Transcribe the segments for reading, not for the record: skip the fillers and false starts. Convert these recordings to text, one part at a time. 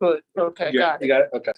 Good, okay, Yeah, got you it. got it? Okay.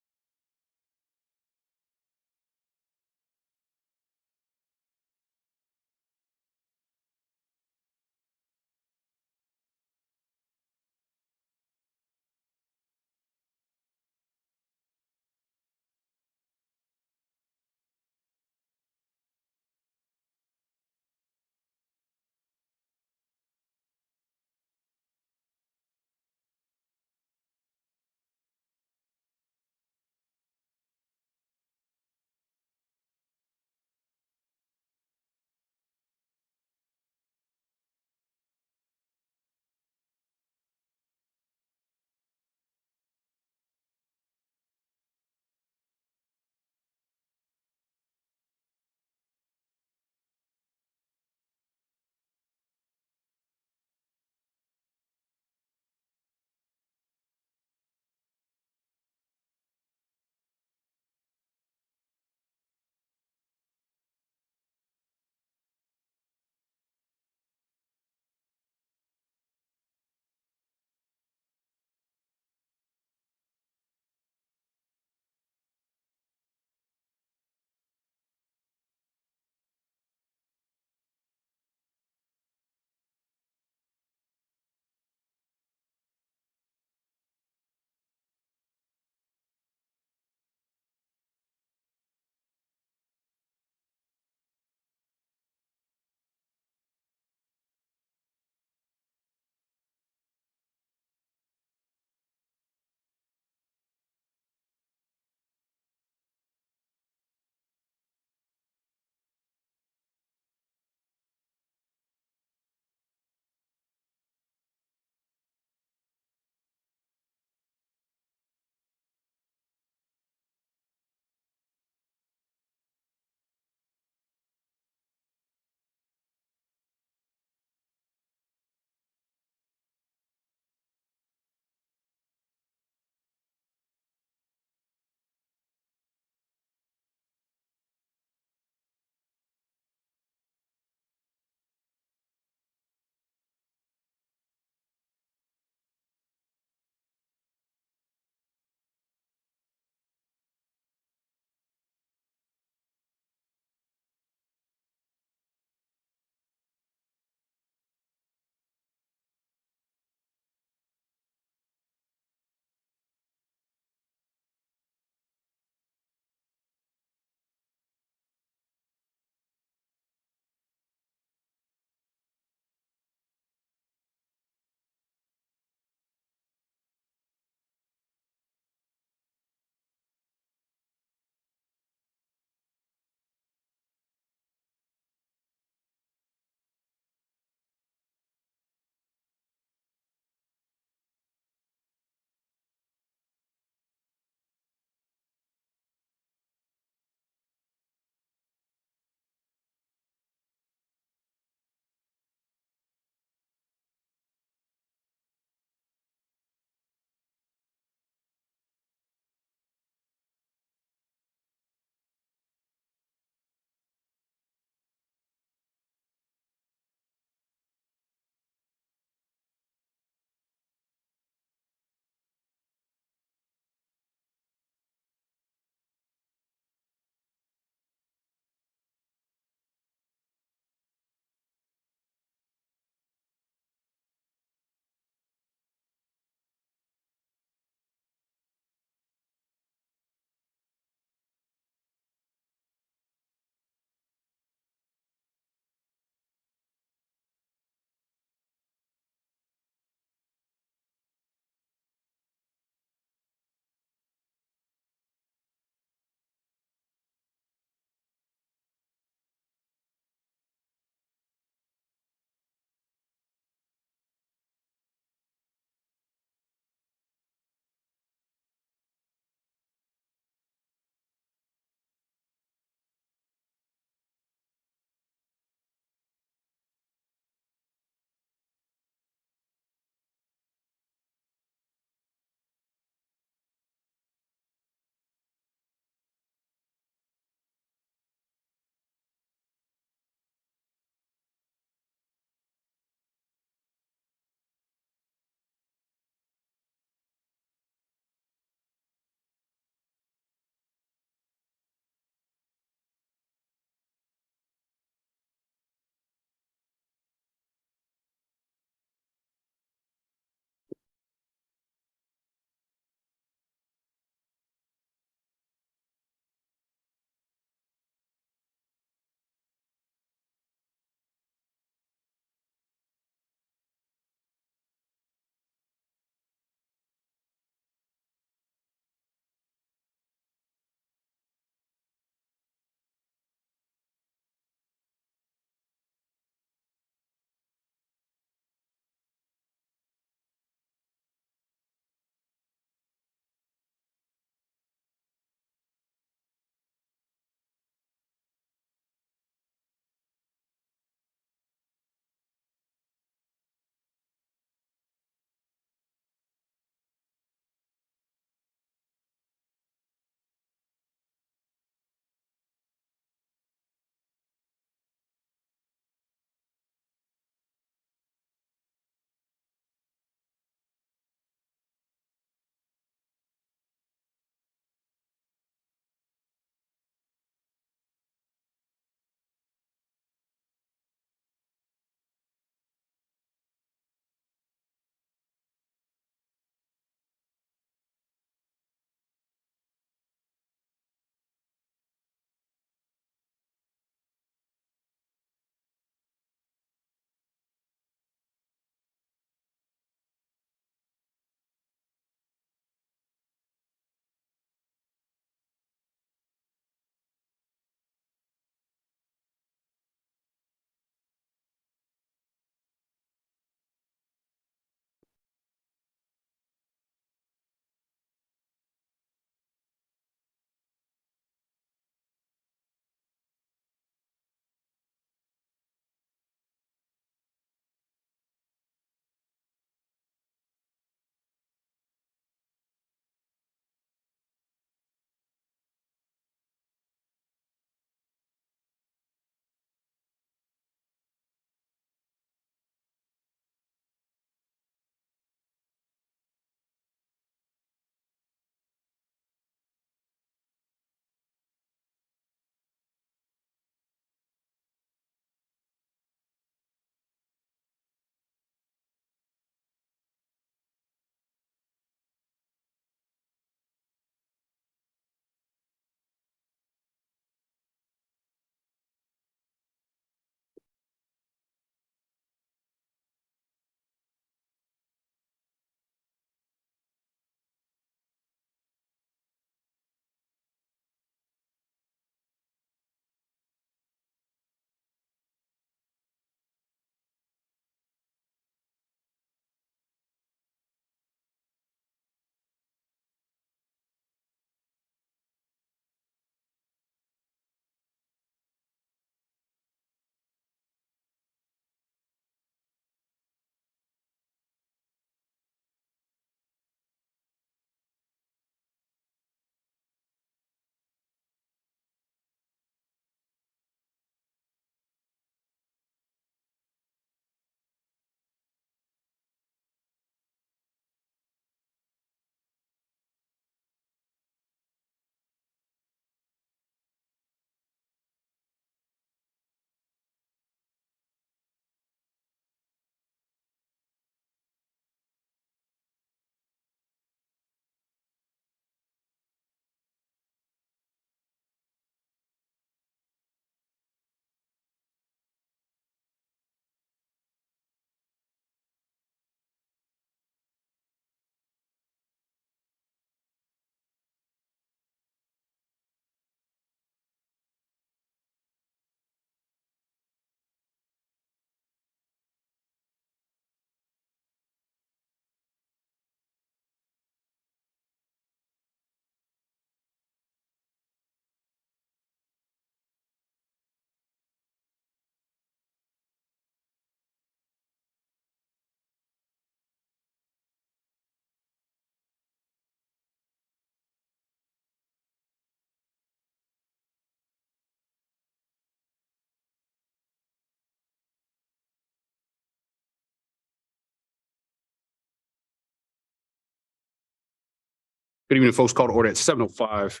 Good evening, folks. Call to order at 7:05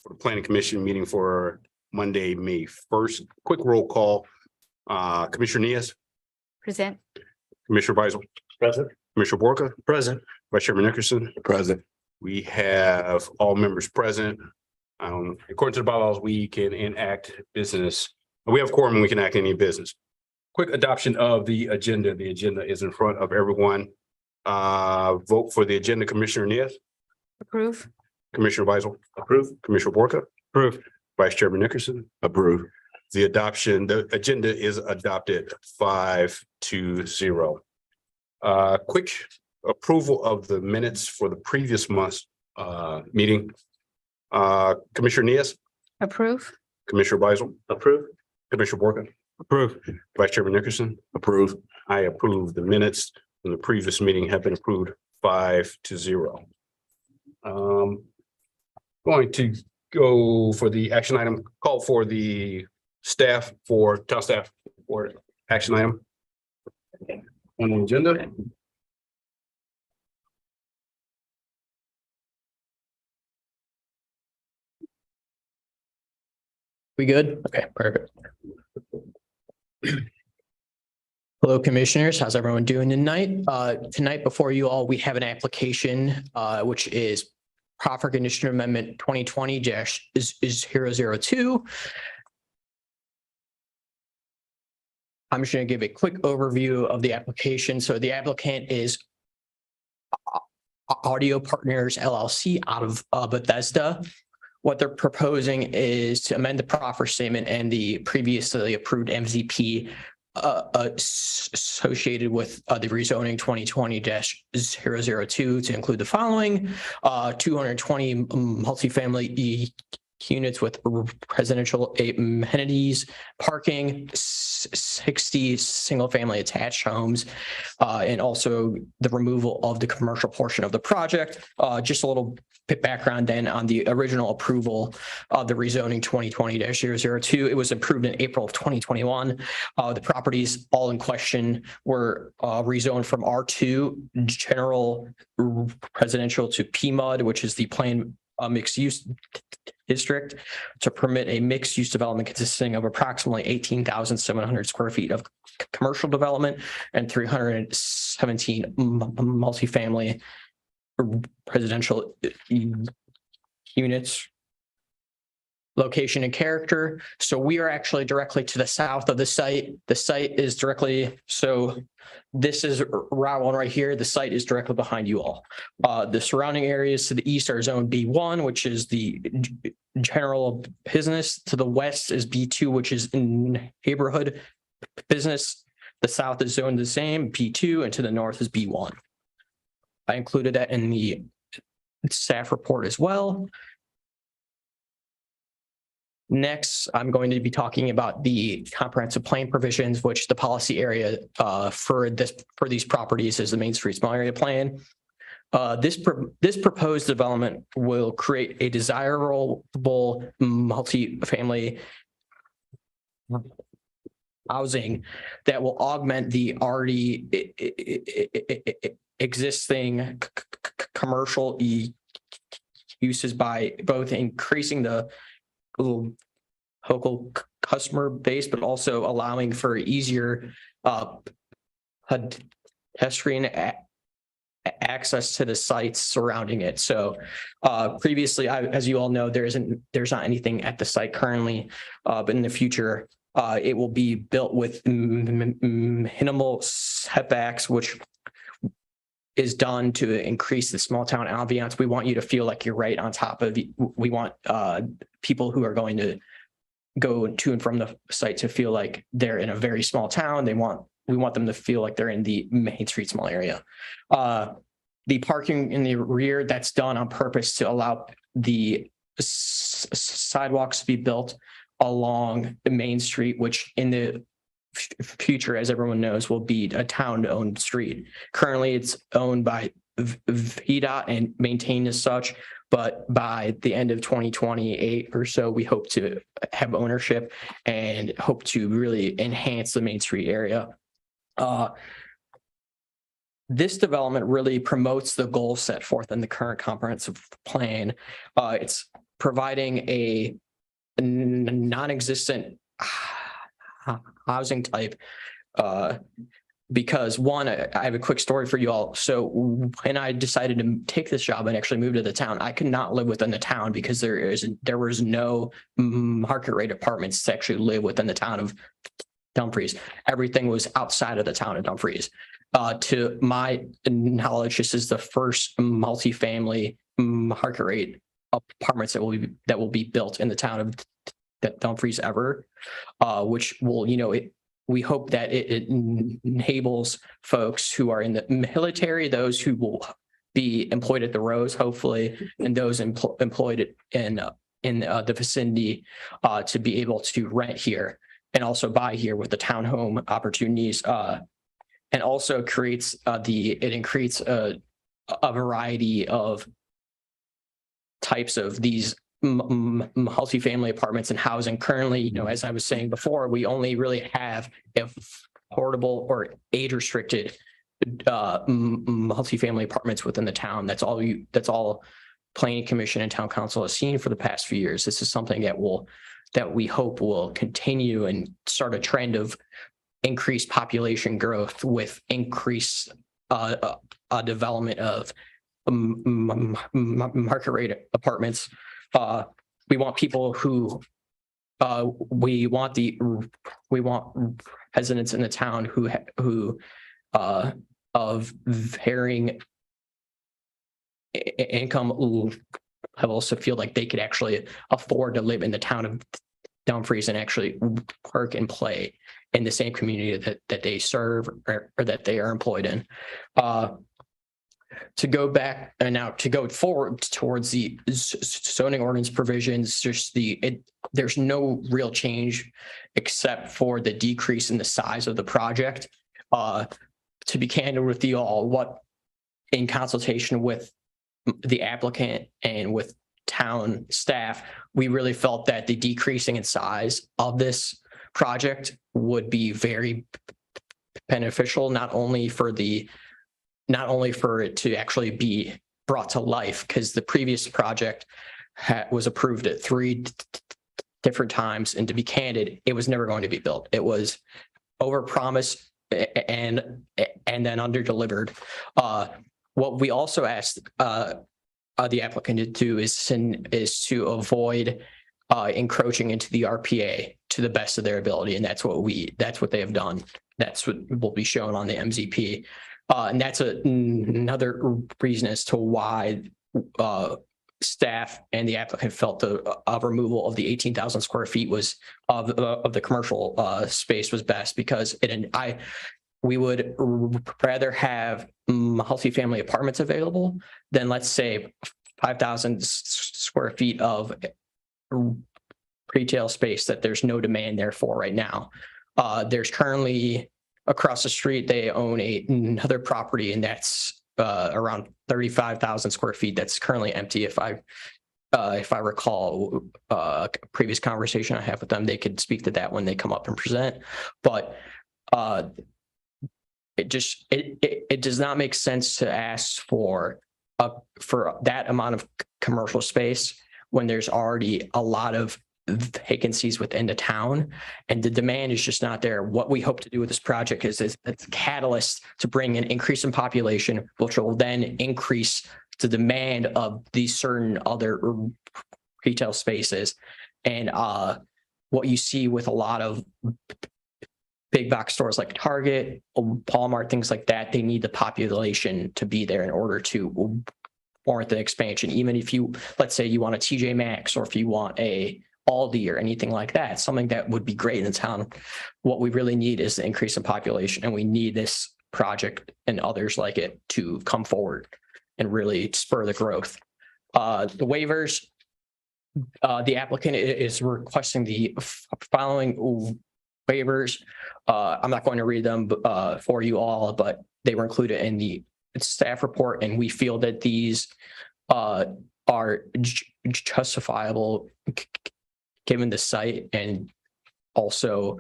for the Planning Commission meeting for Monday, May 1st. Quick roll call. Commissioner Nias, Present. Commissioner Beisel, Present. Commissioner Borka, Present. Vice Chairman Nickerson. Present. We have all members present. According to the bylaws, we can enact business. We have quorum and we can act any business. Quick adoption of the agenda. The agenda is in front of everyone. Vote for the agenda. Commissioner Nias, Approve. Commissioner Beisel, Approve. Commissioner Borka, Approve. Vice Chairman Nickerson. Approve. The agenda is adopted 5-0. Quick approval of the minutes for the previous month's meeting. Commissioner Nias, Approve. Commissioner Beisel, Approve. Commissioner Borka, Approve. Vice Chairman Nickerson. Approve. I approve the minutes from the previous meeting have been approved 5-0. Going to go for the action item, call for the town staff for action item on the agenda. We good? Okay, perfect. Hello, commissioners. How's everyone doing tonight? Tonight before you all, we have an application, which is Proffer Condition Amendment 2020-002. I'm just going to give a quick overview of the application. So the applicant is Audio Partners LLC out of Bethesda. What they're proposing is to amend the proffer statement and the previously approved MZP associated with the rezoning 2020-002 to include the following: 220 multifamily units with residential amenities, parking, 60 single-family attached homes, and also the removal of the commercial portion of the project. Just a little bit background then on the original approval of the rezoning 2020-002. It was approved in April of 2021. The properties all in question were rezoned from R2 general residential to PMUD, which is the planned mixed use district, to permit a mixed use development consisting of approximately 18,700 square feet of commercial development and 317 multifamily residential units. Location and character. So we are actually directly to the south of the site. The site is directly, so this is Route 1 right here. The site is directly behind you all. The surrounding areas to the east are zone B1, which is the general business. To the west is B2, which is neighborhood business. The south is zoned the same, B2, and to the north is B1. I included that in the staff report as well. Next, I'm going to be talking about the comprehensive plan provisions, which the policy area for these properties is the Main Street Small Area Plan. This proposed development will create a desirable multifamily housing that will augment the already existing commercial uses by both increasing the local customer base, but also allowing for easier pedestrian access to the sites surrounding it. So previously, as you all know, there's not anything at the site currently, but in the future, it will be built with minimal setbacks, which is done to increase the small town ambiance. We want you to feel like you're right on top of it. We want people who are going to go to and from the site to feel like they're in a very small town. We want them to feel like they're in the Main Street Small Area. The parking in the rear, that's done on purpose to allow the sidewalks to be built along the Main Street, which in the future, as everyone knows, will be a town-owned street. Currently, it's owned by VDOT and maintained as such, but by the end of 2028 or so, we hope to have ownership and hope to really enhance the Main Street area. this development really promotes the goals set forth in the current comprehensive plan. It's providing a non-existent housing type. Because one, I have a quick story for you all. So when I decided to take this job and actually move to the town, I could not live within the town because there was no market rate apartments to actually live within the town of Dumfries. Everything was outside of the town of Dumfries. To my knowledge, this is the first multifamily market rate apartments that will be built in the town of Dumfries ever, which will, we hope that it enables folks who are in the military, those who will be employed at the Rose, hopefully, and those employed in the vicinity to be able to rent here and also buy here with the townhome opportunities, and also creates a variety of types of these multifamily apartments and housing. Currently, as I was saying before, we only really have affordable or age restricted multifamily apartments within the town. That's all Planning Commission and Town Council has seen for the past few years. This is something that we hope will continue and start a trend of increased population growth with increased development of market rate apartments. We want people who we want residents in the town who of varying income levels to feel like they could actually afford to live in the town of Dumfries and actually work and play in the same community that they serve or that they are employed in. To go back and now to go forward towards the zoning ordinance provisions, there's no real change except for the decrease in the size of the project. To be candid with you all, what in consultation with the applicant and with town staff, we really felt that the decreasing in size of this project would be very beneficial, not only for it to actually be brought to life, because the previous project was approved at 3 different times. And to be candid, it was never going to be built. It was overpromised and then under-delivered. What we also asked the applicant to do is to avoid encroaching into the RPA to the best of their ability. And that's what they have done. That's what will be shown on the MZP. And that's another reason as to why staff and the applicant felt the removal of the 18,000 square feet of the commercial space was best, because we would rather have multifamily apartments available than, let's say, 5,000 square feet of retail space that there's no demand there for right now. There's currently across the street, they own another property, and that's around 35,000 square feet. That's currently empty. If I recall a previous conversation I have with them, they could speak to that when they come up and present. But it does not make sense to ask for that amount of commercial space when there's already a lot of vacancies within the town, and the demand is just not there. What we hope to do with this project is it's a catalyst to bring an increase in population, which will then increase the demand of these certain other retail spaces. And what you see with a lot of big box stores like Target, Walmart, things like that, they need the population to be there in order to warrant the expansion. Even if let's say you want a TJ Maxx, or if you want a Aldi or anything like that, something that would be great in the town. What we really need is the increase in population, and we need this project and others like it to come forward and really spur the growth. The waivers, the applicant is requesting the following waivers. I'm not going to read them for you all, but they were included in the staff report, and we feel that these are justifiable given the site and also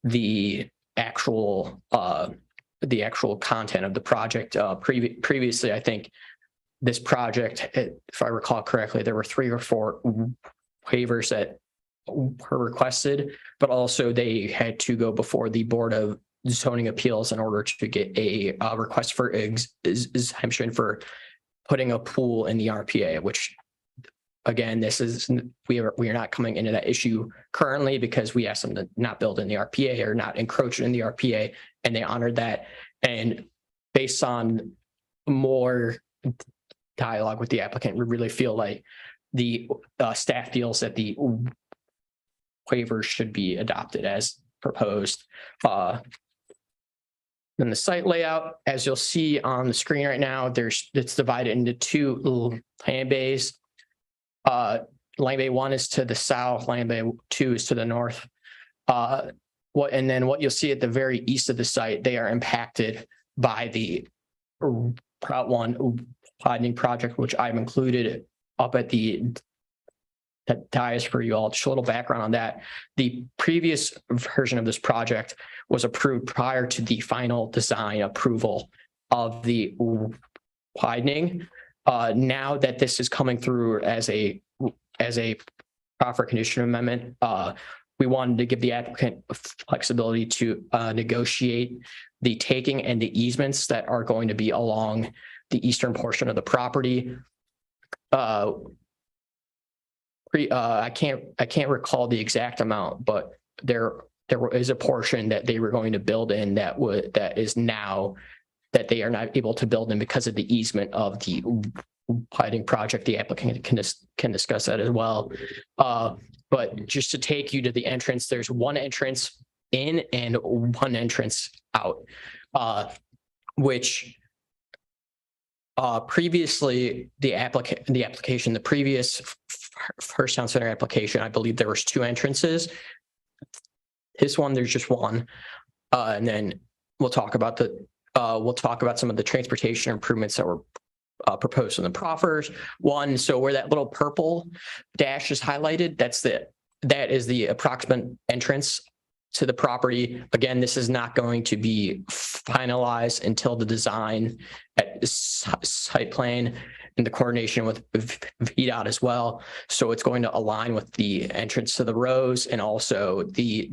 the actual the actual content of the project. Previously, I think this project, if I recall correctly, there were 3 or 4 waivers that were requested, but also they had to go before the Board of Zoning Appeals in order to get a request for exemption for putting a pool in the RPA, which again, this is, we are not coming into that issue currently because we asked them to not build in the RPA or not encroach in the RPA, and they honored that. And based on more dialogue with the applicant, we really feel like the staff feels that the waivers should be adopted as proposed. Then the site layout, as you'll see on the screen right now, it's divided into 2 land bays. Land bay 1 is to the south, land bay 2 is to the north. And then what you'll see at the very east of the site, they are impacted by the Route 1 widening project, which I've included up at the dais for you all. Just a little background on that. The previous version of this project was approved prior to the final design approval of the widening. Now that this is coming through as a proper condition amendment, we wanted to give the applicant flexibility to negotiate the taking and the easements that are going to be along the eastern portion of the property. I can't recall the exact amount, but there is a portion that they were going to build in that is now that they are not able to build in because of the easement of the widening project. The applicant can discuss that as well. But just to take you to the entrance, there's 1 entrance in and 1 entrance out, which previously the previous First Town Center application, I believe there was 2 entrances. This one, there's just 1. And then we'll talk about some of the transportation improvements that were proposed in the proffers. 1, so where that little purple dash is highlighted, that is the approximate entrance to the property. Again, this is not going to be finalized until the design at site plan and the coordination with VDOT as well. So it's going to align with the entrance to the Rose, and also the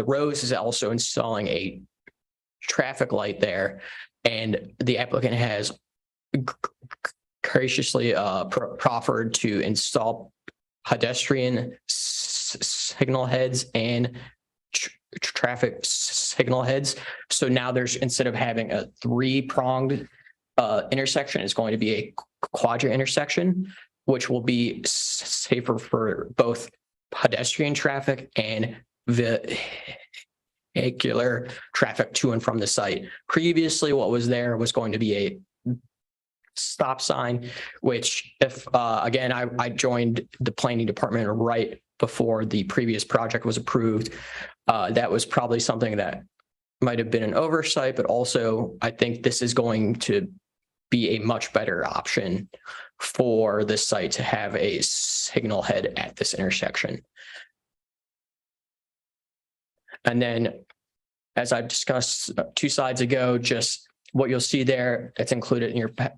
Rose is also installing a traffic light there, and the applicant has graciously proffered to install pedestrian signal heads and traffic signal heads. So now there's, instead of having a 3-pronged intersection, it's going to be a quadrant intersection, which will be safer for both pedestrian traffic and vehicular traffic to and from the site. Previously, what was there was going to be a stop sign, which again, I joined the planning department right before the previous project was approved. That was probably something that might have been an oversight, but also I think this is going to be a much better option for this site to have a signal head at this intersection. And then, as I discussed 2 slides ago, just what you'll see there, it's included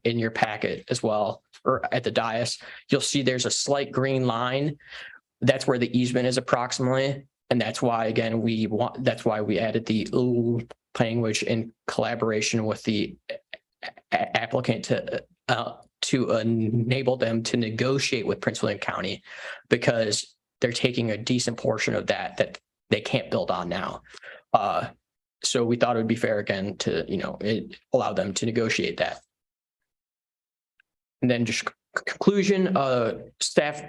in your packet as well, or at the dais. You'll see there's a slight green line. That's where the easement is approximately, and that's why, again, that's why we added the language in collaboration with the applicant to enable them to negotiate with Prince William County, because they're taking a decent portion of that they can't build on now. So we thought it would be fair, again, to allow them to negotiate that. And then just conclusion, staff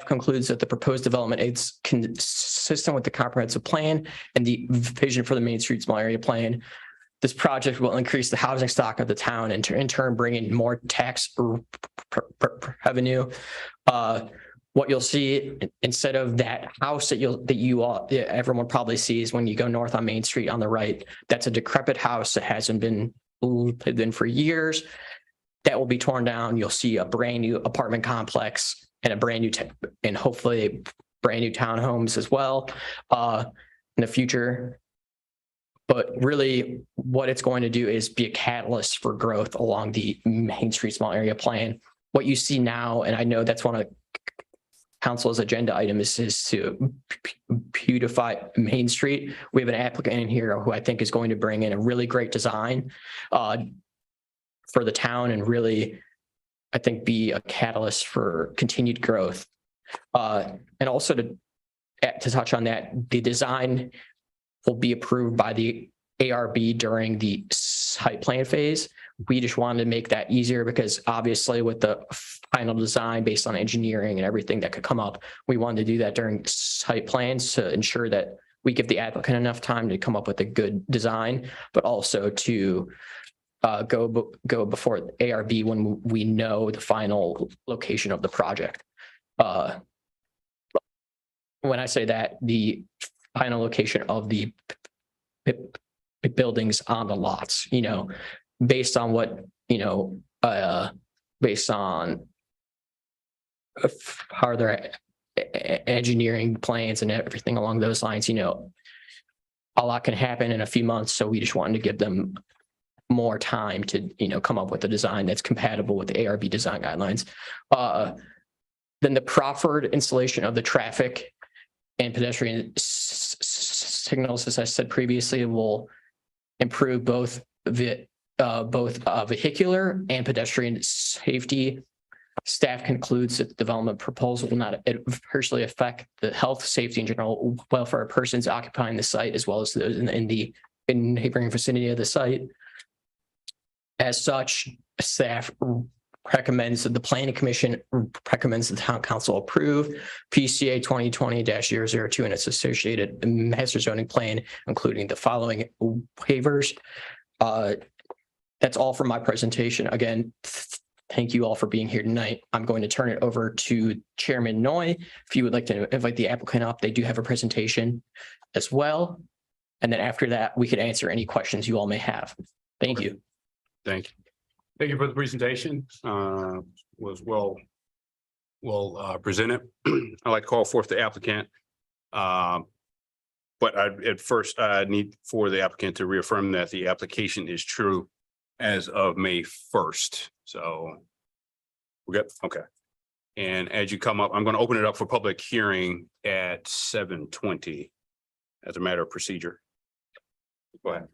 concludes that the proposed development is consistent with the comprehensive plan and the vision for the Main Street Small Area Plan. This project will increase the housing stock of the town and in turn bring in more tax revenue. What you'll see, instead of that house that everyone probably sees when you go north on Main Street on the right, that's a decrepit house that hasn't been lived in for years. That will be torn down. You'll see a brand new apartment complex and a brand new and hopefully brand new townhomes as well in the future. But really, what it's going to do is be a catalyst for growth along the Main Street Small Area Plan. What you see now, and I know that's one of council's agenda items, is to beautify Main Street. We have an applicant in here who I think is going to bring in a really great design for the town and really, I think, be a catalyst for continued growth. And also to touch on that, the design will be approved by the ARB during the site plan phase. We just wanted to make that easier because obviously with the final design based on engineering and everything that could come up, we wanted to do that during site plans to ensure that we give the applicant enough time to come up with a good design, but also to go before ARB when we know the final location of the project. When I say that, the final location of the buildings on the lots, based on what, based on further engineering plans and everything along those lines, a lot can happen in a few months. So we just wanted to give them more time to, come up with a design that's compatible with the ARB design guidelines. Then the proffered installation of the traffic and pedestrian signals, as I said previously, will improve both vehicular and pedestrian safety. Staff concludes that the development proposal will not adversely affect the health, safety, and general welfare of persons occupying the site, as well as those in the neighboring vicinity of the site. As such, staff recommends that the planning commission recommends the town council approve PCA 2020-002 and its associated master zoning plan, including the following waivers. That's all for my presentation. Again, thank you all for being here tonight. I'm going to turn it over to Chairman Noy. If you would like to invite the applicant up, they do have a presentation as well. And then after that, we could answer any questions you all may have. Thank you. Thank you. Thank you for the presentation. Was well presented. I'd like to call forth the applicant. But at first I need for the applicant to reaffirm that the application is true as of May 1st. So we're good. Okay. And as you come up, I'm going to open it up for public hearing at 7:20 as a matter of procedure. Go ahead.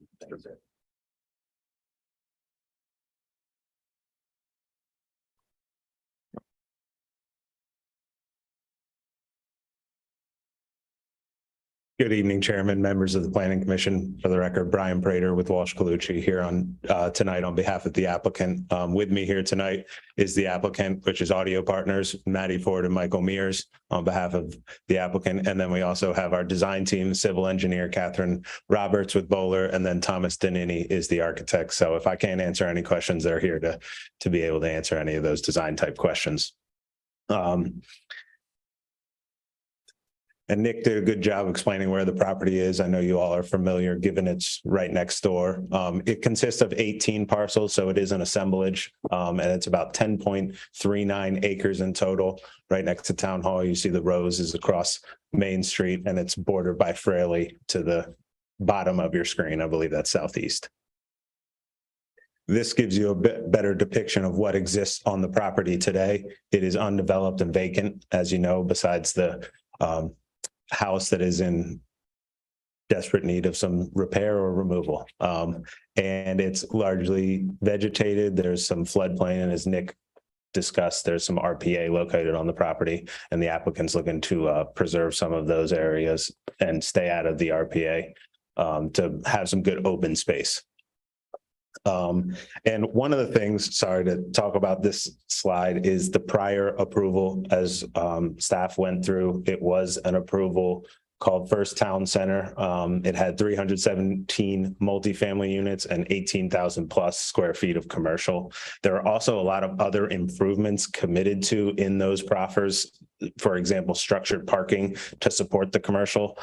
Good evening, Chairman, members of the Planning Commission. For the record, Brian Prater with Walsh Colucci here on tonight on behalf of the applicant. With me here tonight is the applicant, which is Audio Partners, Maddie Ford and Michael Mears on behalf of the applicant. And then we also have our design team, civil engineer Catherine Roberts with Bowler, and then Thomas Danini is the architect. So if I can't answer any questions, they're here to be able to answer any of those design type questions. And Nick did a good job explaining where the property is. I know you all are familiar, given it's right next door. It consists of 18 parcels, so it is an assemblage, and it's about 10.39 acres in total. Right next to Town Hall, you see the Rose is across Main Street, and it's bordered by Fraley to the bottom of your screen. I believe that's southeast. This gives you a bit better depiction of what exists on the property today. It is undeveloped and vacant, as you know, besides the house that is in desperate need of some repair or removal. And it's largely vegetated. There's some floodplain, and as Nick discussed, there's some RPA located on the property, and the applicant's looking to preserve some of those areas and stay out of the RPA to have some good open space. And one of the things, sorry to talk about this slide, is the prior approval. As staff went through, it was an approval called First Town Center. It had 317 multifamily units and 18,000 plus square feet of commercial. There are also a lot of other improvements committed to in those proffers. For example, structured parking to support the commercial.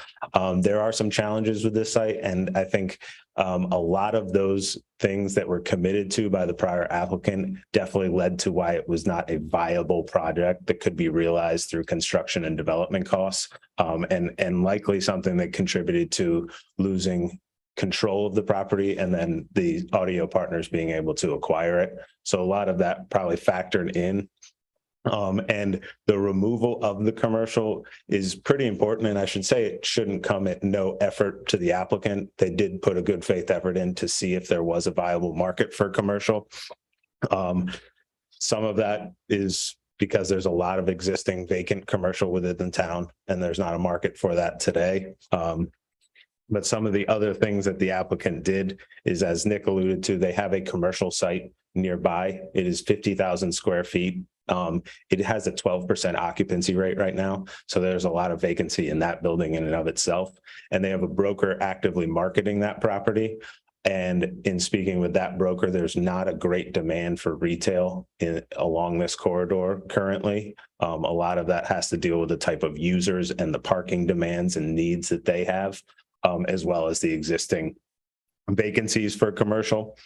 There are some challenges with this site, and I think a lot of those things that were committed to by the prior applicant definitely led to why it was not a viable project that could be realized through construction and development costs, and likely something that contributed to losing control of the property and then the audio partners being able to acquire it. So a lot of that probably factored in. And the removal of the commercial is pretty important. And I should say it shouldn't come at no effort to the applicant. They did put a good faith effort in to see if there was a viable market for commercial. Some of that is because there's a lot of existing vacant commercial within the town and there's not a market for that today. But some of the other things that the applicant did is, as Nick alluded to, they have a commercial site nearby. It is 50,000 square feet. It has a 12% occupancy rate right now. So there's a lot of vacancy in that building in and of itself. And they have a broker actively marketing that property. And in speaking with that broker, there's not a great demand for retail along this corridor currently. A lot of that has to deal with the type of users and the parking demands and needs that they have, as well as the existing vacancies for commercial.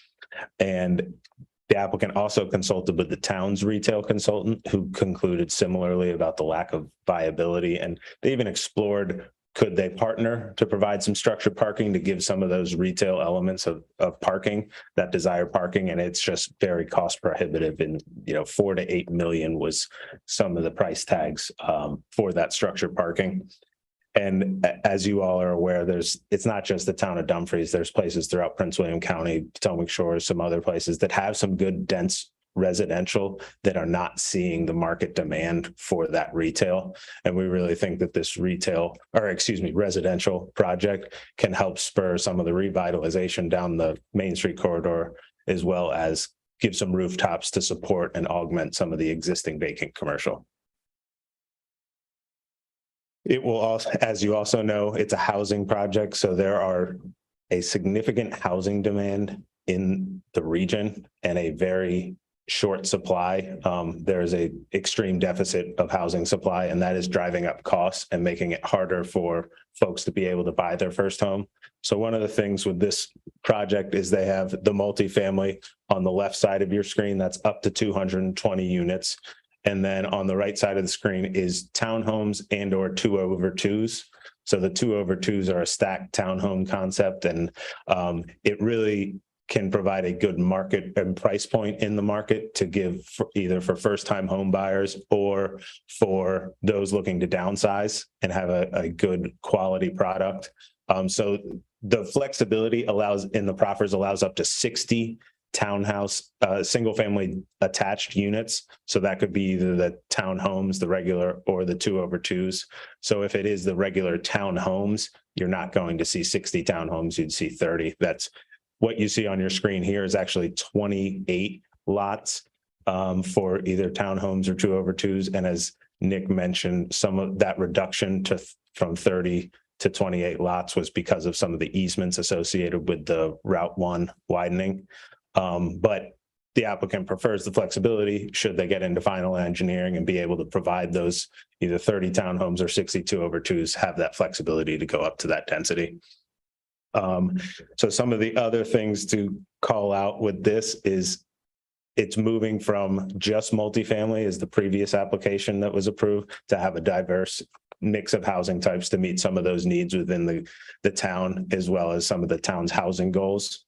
And the applicant also consulted with the town's retail consultant, who concluded similarly about the lack of viability. And they even explored, could they partner to provide some structured parking to give some of those retail elements of parking, that desired parking? And it's just very cost prohibitive. And, you know, 4 to 8 million was some of the price tags for that structured parking. And as you all are aware, it's not just the town of Dumfries. There's places throughout Prince William County, Potomac Shores, some other places that have some good dense residential that are not seeing the market demand for that retail. And we really think that this residential project can help spur some of the revitalization down the Main Street corridor, as well as give some rooftops to support and augment some of the existing vacant commercial. It will also, as you also know, it's a housing project. So there are a significant housing demand in the region and a very short supply. There is a extreme deficit of housing supply, and that is driving up costs and making it harder for folks to be able to buy their first home. So one of the things with this project is they have the multifamily on the left side of your screen. That's up to 220 units. And then on the right side of the screen is townhomes and or 2/2s. So the 2/2s are a stacked townhome concept, and it really can provide a good market and price point in the market to give either for first-time home buyers or for those looking to downsize and have a good quality product. So the flexibility in the proffers allows up to 60 townhouse, single family attached units. So that could be either the townhomes, the regular, or the 2/2s. So if it is the regular townhomes, you're not going to see 60 townhomes, you'd see 30. That's what you see on your screen here is actually 28 lots for either townhomes or 2/2s. And as Nick mentioned, some of that reduction from 30 to 28 lots was because of some of the easements associated with the Route 1 widening. But the applicant prefers the flexibility should they get into final engineering and be able to provide those either 30 townhomes or 60 2/2s, have that flexibility to go up to that density. So some of the other things to call out with this is it's moving from just multifamily as the previous application that was approved to have a diverse mix of housing types to meet some of those needs within the town, as well as some of the town's housing goals.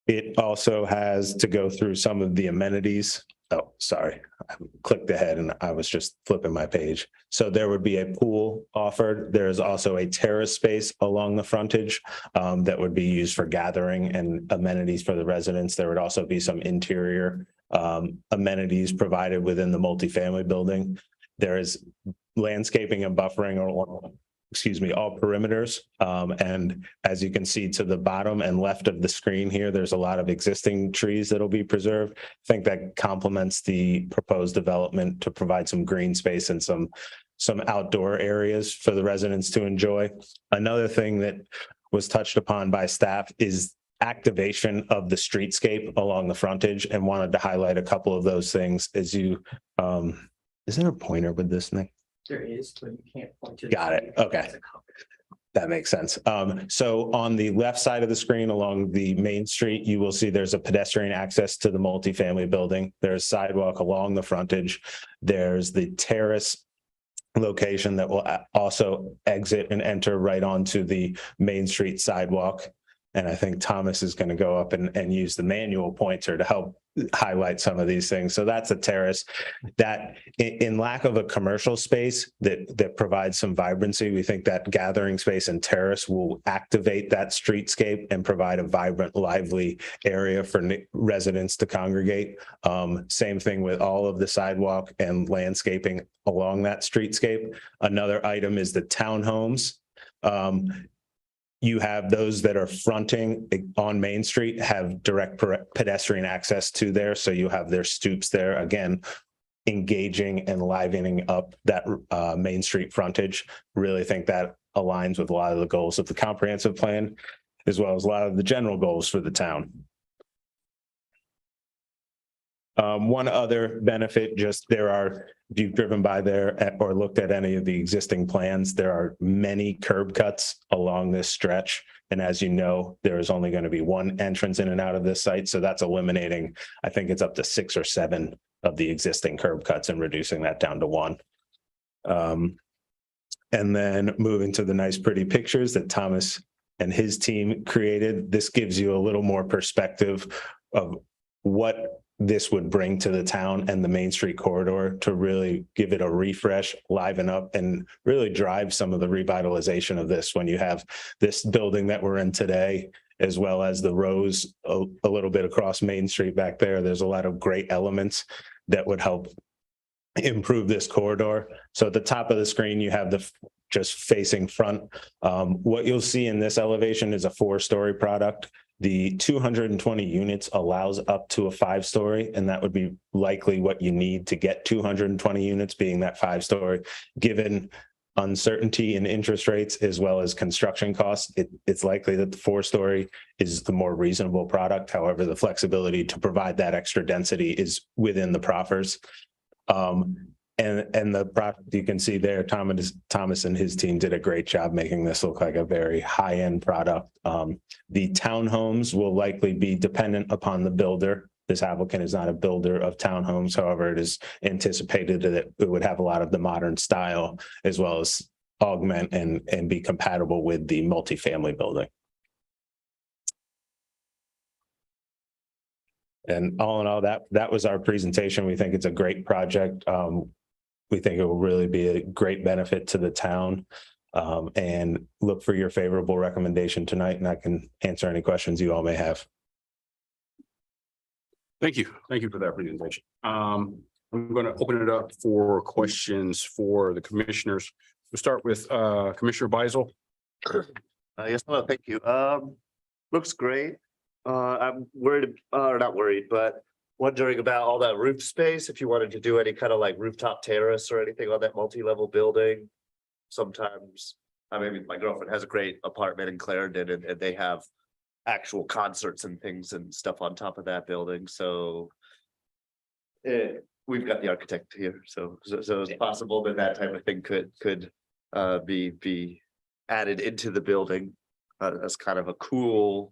It also has to go through some of the amenities. Oh, sorry, I clicked ahead and I was just flipping my page. So there would be a pool offered. There's also a terrace space along the frontage that would be used for gathering and amenities for the residents. There would also be some interior amenities provided within the multifamily building. There is landscaping and buffering all perimeters. And as you can see to the bottom and left of the screen here, there's a lot of existing trees that'll be preserved. I think that complements the proposed development to provide some green space and some outdoor areas for the residents to enjoy. Another thing that was touched upon by staff is activation of the streetscape along the frontage, and wanted to highlight a couple of those things as you, is there a pointer with this, Nick? There is, but you can't point to. Got it. Okay. That makes sense. So on the left side of the screen along the main street, you will see there's a pedestrian access to the multifamily building. There's sidewalk along the frontage. There's the terrace location that will also exit and enter right onto the Main Street sidewalk. And I think Thomas is going to go up and use the manual pointer to help highlight some of these things. So that's a terrace that in lack of a commercial space that provides some vibrancy, we think that gathering space and terrace will activate that streetscape and provide a vibrant, lively area for residents to congregate. Same thing with all of the sidewalk and landscaping along that streetscape. Another item is the townhomes. You have those that are fronting on Main Street have direct pedestrian access to there. So you have their stoops there, again, engaging and livening up that Main Street frontage. Really think that aligns with a lot of the goals of the comprehensive plan, as well as a lot of the general goals for the town. One other benefit, just if you've driven by there or looked at any of the existing plans, there are many curb cuts along this stretch. And as you know, there is only going to be one entrance in and out of this site. So that's eliminating, I think it's up to 6 or 7 of the existing curb cuts and reducing that down to 1. And then moving to the nice, pretty pictures that Thomas and his team created. This gives you a little more perspective of what this would bring to the town and the Main Street corridor to really give it a refresh, liven up, and really drive some of the revitalization of this when you have this building that we're in today, as well as the rows a little bit across Main Street back there. There's a lot of great elements that would help improve this corridor. So at the top of the screen, you have the just facing front. What you'll see in this elevation is a 4-story product. The 220 units allows up to a 5-story, and that would be likely what you need to get 220 units, being that 5-story. Given uncertainty in interest rates as well as construction costs, it's likely that the 4-story is the more reasonable product. However, the flexibility to provide that extra density is within the proffers. And the product you can see there, Thomas and his team did a great job making this look like a very high-end product. The townhomes will likely be dependent upon the builder. This applicant is not a builder of townhomes. However, it is anticipated that it would have a lot of the modern style, as well as augment and be compatible with the multifamily building. And all in all, that was our presentation. We think it's a great project. We think it will really be a great benefit to the town, and look for your favorable recommendation tonight, and I can answer any questions you all may have. Thank you. Thank you for that presentation. I'm going to open it up for questions for the commissioners. We'll start with Commissioner Beisel. Yes, well, thank you. Looks great. I'm worried, or not worried, but wondering about all that roof space, if you wanted to do any kind of like rooftop terrace or anything on that multi-level building. Sometimes, I mean, my girlfriend has a great apartment in Clarendon, and they have actual concerts and things and stuff on top of that building. So we've got the architect here, so it's possible that that type of thing could be added into the building as kind of a cool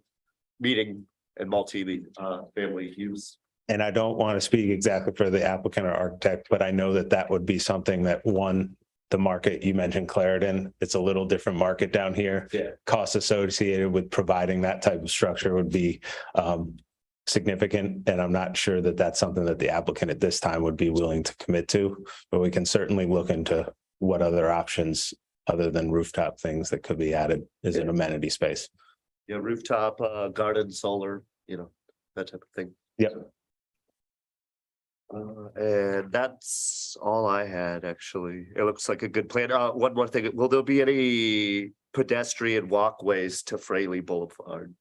meeting and multi-family use. And I don't want to speak exactly for the applicant or architect, but I know that would be something that the market you mentioned, Clarendon, it's a little different market down here. Yeah. Costs associated with providing that type of structure would be significant. And I'm not sure that that's something that the applicant at this time would be willing to commit to, but we can certainly look into what other options other than rooftop things that could be added as an amenity space. Yeah, rooftop, garden, solar, that type of thing. Yep. And that's all I had, actually. It looks like a good plan. One more thing, will there be any pedestrian walkways to Fraley Boulevard?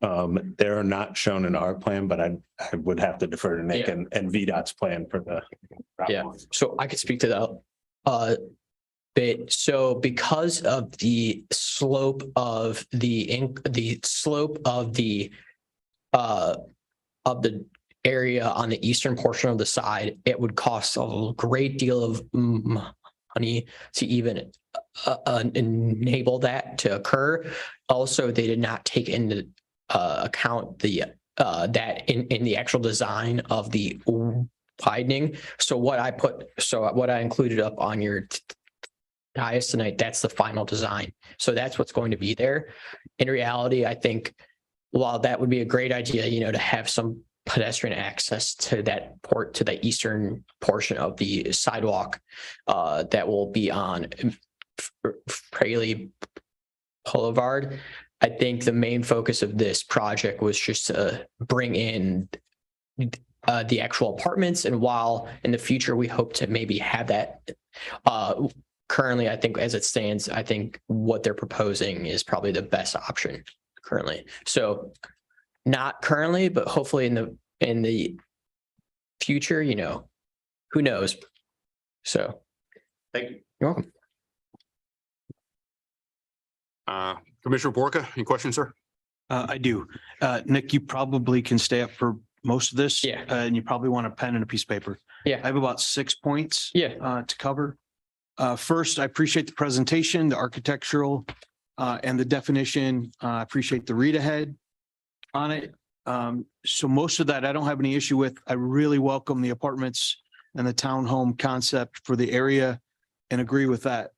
They're not shown in our plan, but I would have to defer to Nick Yeah. and VDOT's plan for the. Yeah, so I could speak to that bit. So because of the slope of the slope of the area on the eastern portion of the side, it would cost a great deal of money to even enable that to occur. Also, they did not take into account the that in the actual design of the widening. So what I included up on your dais tonight, that's the final design. So that's what's going to be there. In reality, I think while that would be a great idea, to have some pedestrian access to the eastern portion of the sidewalk that will be on Fraley Boulevard. I think the main focus of this project was just to bring in the actual apartments. And while in the future, we hope to maybe have that, currently, I think as it stands, I think what they're proposing is probably the best option currently. So not currently, but hopefully in the future, who knows? So Thank you. you're welcome. Commissioner Borka, any questions, sir? I do. Nick, you probably can stay up for most of this. Yeah. And you probably want a pen and a piece of paper. Yeah. I have about 6 points. Yeah. To cover. First, I appreciate the presentation, the architectural, and the definition. I appreciate the read ahead on it. So most of that I don't have any issue with. I really welcome the apartments and the townhome concept for the area and agree with that.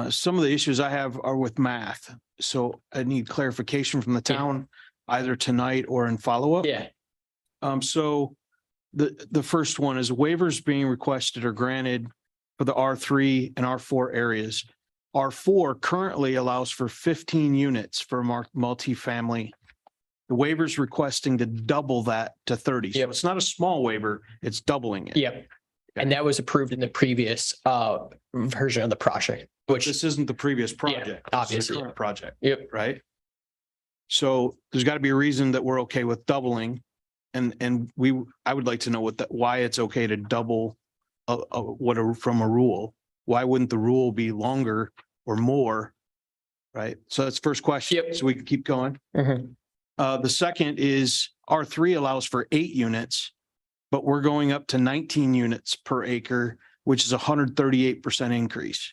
Some of the issues I have are with math. So I need clarification from the town either tonight or in follow-up. Yeah. So the first one is waivers being requested or granted for the R3 and R4 areas. R4 currently allows for 15 units for multifamily. The waiver's requesting to double that to 30. So Yep. it's not a small waiver, it's doubling it. Yep. And that was approved in the previous version of the project, which This isn't the previous project. This is the obviously. current project, Yep. right? So there's got to be a reason that we're okay with doubling. And I would like to know why it's okay to double from a rule. Why wouldn't the rule be longer or more? Right? So that's the first question. Yep. So we can keep going. Mhm. The second is R3 allows for 8 units, but we're going up to 19 units per acre, which is 138% increase.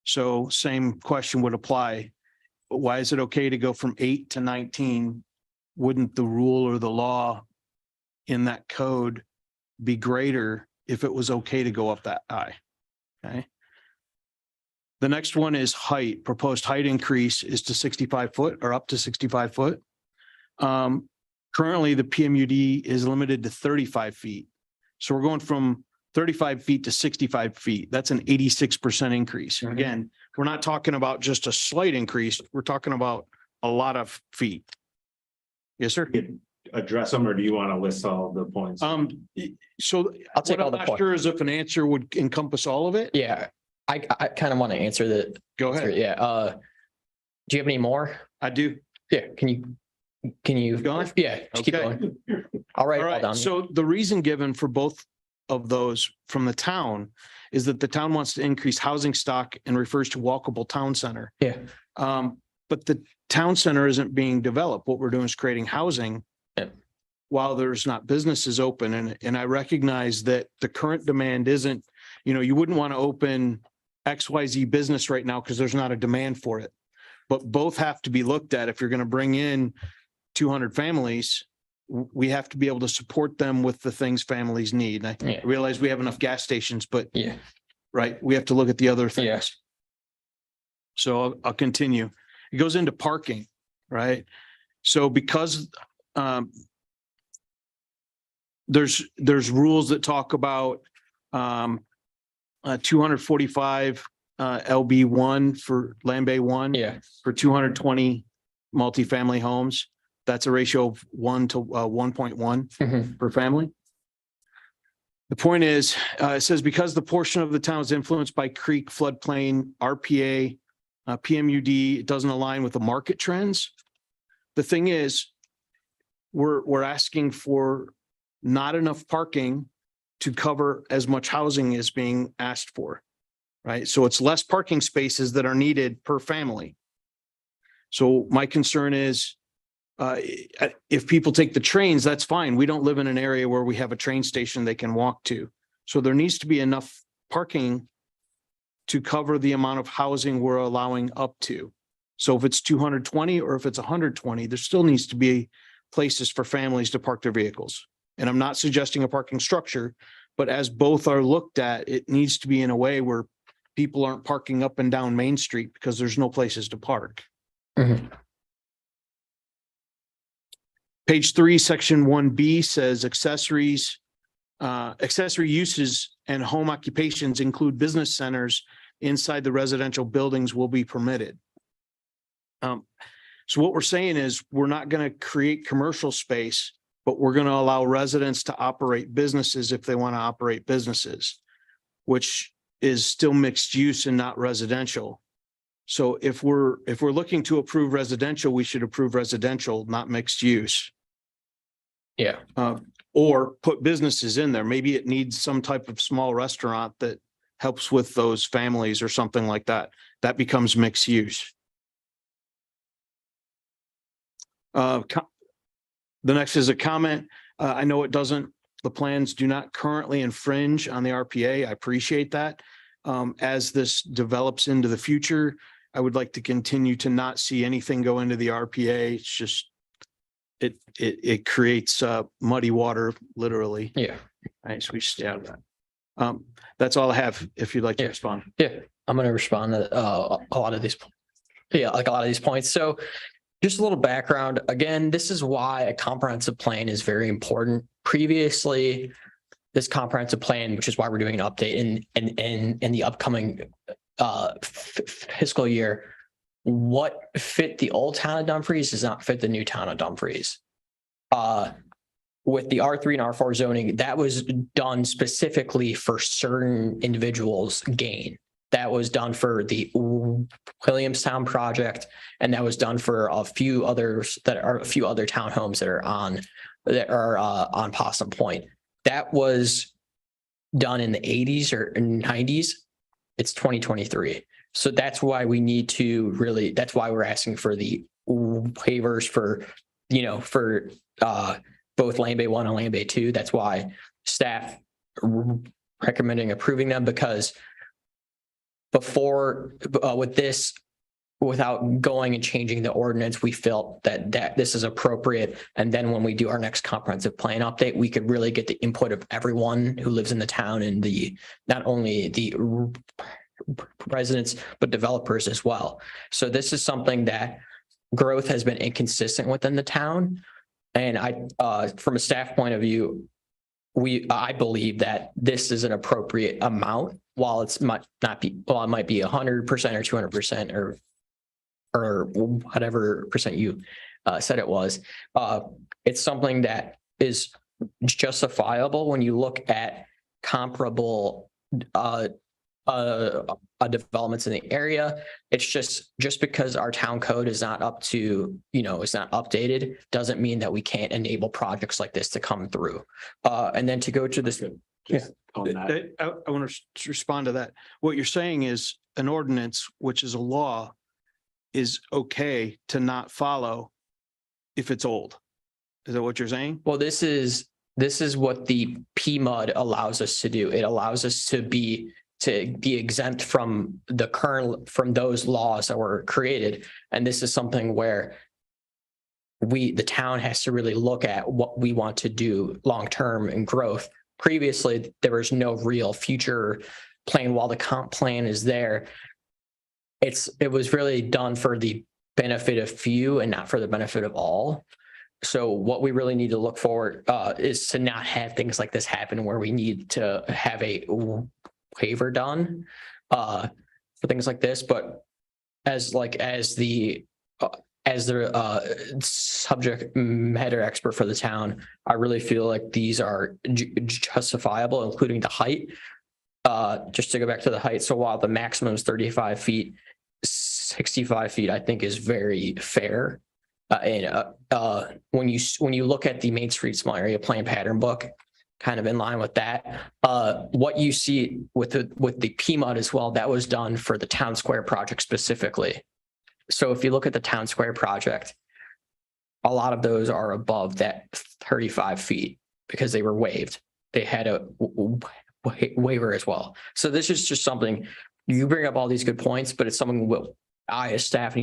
So same question would apply. Why is it okay to go from 8 to 19? Wouldn't the rule or the law in that code be greater if it was okay to go up that high? Okay. The next one is height. Proposed height increase is to 65 foot or up to 65 foot. Currently, the PMUD is limited to 35 feet. So we're going from 35 feet to 65 feet. That's an 86% increase. Mhm. Again, we're not talking about just a slight increase. We're talking about a lot of feet. Yes, sir. Address them, or do you want to list all the points? So I'll take what all I'm the not points. sure is if an answer would encompass all of it. Yeah. I kind of want to answer the, Go ahead. yeah. Do you have any more? I do. Yeah. Can you? Keep going? Yeah. Just keep Okay. going. I'll write All it all right, down. so the reason given for both of those from the town is that the town wants to increase housing stock and refers to walkable town center. Yeah. But the town center isn't being developed. What we're doing is creating housing. Yeah. While there's not businesses open, and I recognize that the current demand isn't, you wouldn't want to open XYZ business right now because there's not a demand for it. But both have to be looked at. If you're going to bring in 200 families, we have to be able to support them with the things families need. And I Yeah. realize we have enough gas stations, but Yeah. right, we have to look at the other things. Yes. So I'll continue. It goes into parking, right? So because there's rules that talk about 245 LB1 for Land Bay 1 Yeah. for 220 multifamily homes. That's a ratio of 1 to 1.1 Mhm. per family. The point is, it says because the portion of the town is influenced by creek floodplain, RPA, PMUD, it doesn't align with the market trends. The thing is, we're asking for not enough parking to cover as much housing as being asked for, right? So it's less parking spaces that are needed per family. So my concern is, if people take the trains, that's fine. We don't live in an area where we have a train station they can walk to. So there needs to be enough parking to cover the amount of housing we're allowing up to. So if it's 220 or if it's 120, there still needs to be places for families to park their vehicles. And I'm not suggesting a parking structure, But as both are looked at, it needs to be in a way where people aren't parking up and down Main Street because there's no places to park. Mhm. Page 3, section 1B says accessories, accessory uses and home occupations include business centers inside the residential buildings will be permitted. So what we're saying is we're not going to create commercial space, but we're going to allow residents to operate businesses if they want to operate businesses, which is still mixed use and not residential. So if we're looking to approve residential, we should approve residential, not mixed use. Yeah. Or put businesses in there. Maybe it needs some type of small restaurant that helps with those families or something like that. That becomes mixed use. The next is a comment. I know the plans do not currently infringe on the RPA. I appreciate that. As this develops into the future, I would like to continue to not see anything go into the RPA. It's just, it creates muddy water, literally. Yeah. Right, so we stay out of that. That's all I have, if you'd like to Yeah. respond. Yeah, I'm gonna respond to a lot of these. Yeah, like a lot of these points. So just a little background. Again, this is why a comprehensive plan is very important. Previously, this comprehensive plan, which is why we're doing an update in the upcoming fiscal year, what fit the old town of Dumfries does not fit the new town of Dumfries. With the R3 and R4 zoning, that was done specifically for certain individuals' gain. That was done for the Williamstown project, and that was done for a few others a few other townhomes that are on Possum Point. That was done in the 80s or 90s. It's 2023. So that's why we need to really, that's why we're asking for the waivers for both Land Bay 1 and Land Bay 2. That's why staff recommending approving them, because before with this, without going and changing the ordinance, we felt that this is appropriate. And then when we do our next comprehensive plan update, we could really get the input of everyone who lives in the town and not only the residents, but developers as well. So this is something that growth has been inconsistent within the town. And from a staff point of view, I believe that this is an appropriate amount. While it might be 100% or 200% or whatever percent you said it was, it's something that is justifiable when you look at comparable developments in the area. It's just because our town code is not up to, is not updated, doesn't mean that we can't enable projects like this to come through. And then to go to this. I want to respond to that. What you're saying is an ordinance, which is a law, is okay to not follow if it's old. Is that what you're saying? Well, this is what the PMUD allows us to do. It allows us to be exempt from those laws that were created. And this is something where the town has to really look at what we want to do long-term in growth. Previously, there was no real future plan. While the comp plan is there, it was really done for the benefit of few and not for the benefit of all. So what we really need to look forward is to not have things like this happen, where we need to have a waiver done for things like this. But as the subject matter expert for the town, I really feel like these are justifiable, including the height. Just to go back to the height. So while the maximum is 35 feet, 65 feet, I think is very fair. And when you look at the Main Street Small Area Plan Pattern Book, kind of in line with that, what you see with the PMUD as well, that was done for the Town Square project specifically. So if you look at the Town Square project, a lot of those are above that 35 feet because they were waived. They had a waiver as well. So this is just something, you bring up all these good points, but it's something I as staff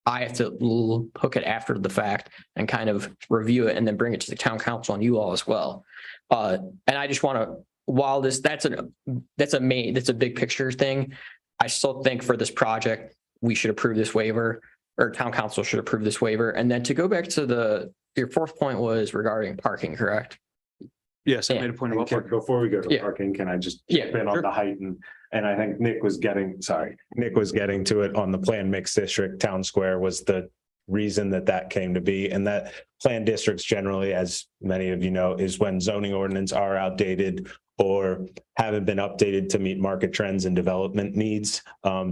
I have to hook it after the fact and kind of review it and then bring it to the town council and you all as well. And I just want to while that's a big picture thing, I still think for this project, we should approve this waiver, or town council should approve this waiver. And then to go back to your fourth point was regarding parking, correct? Yes, I Yeah. made a point about parking. Before we go to Yeah. parking, can I just Yeah, jump in on sure. the height and I think Nick was getting to it on the planned mixed district. Town Square was the reason that came to be, and that planned districts generally, as many of you know, is when zoning ordinance are outdated or haven't been updated to meet market trends and development needs.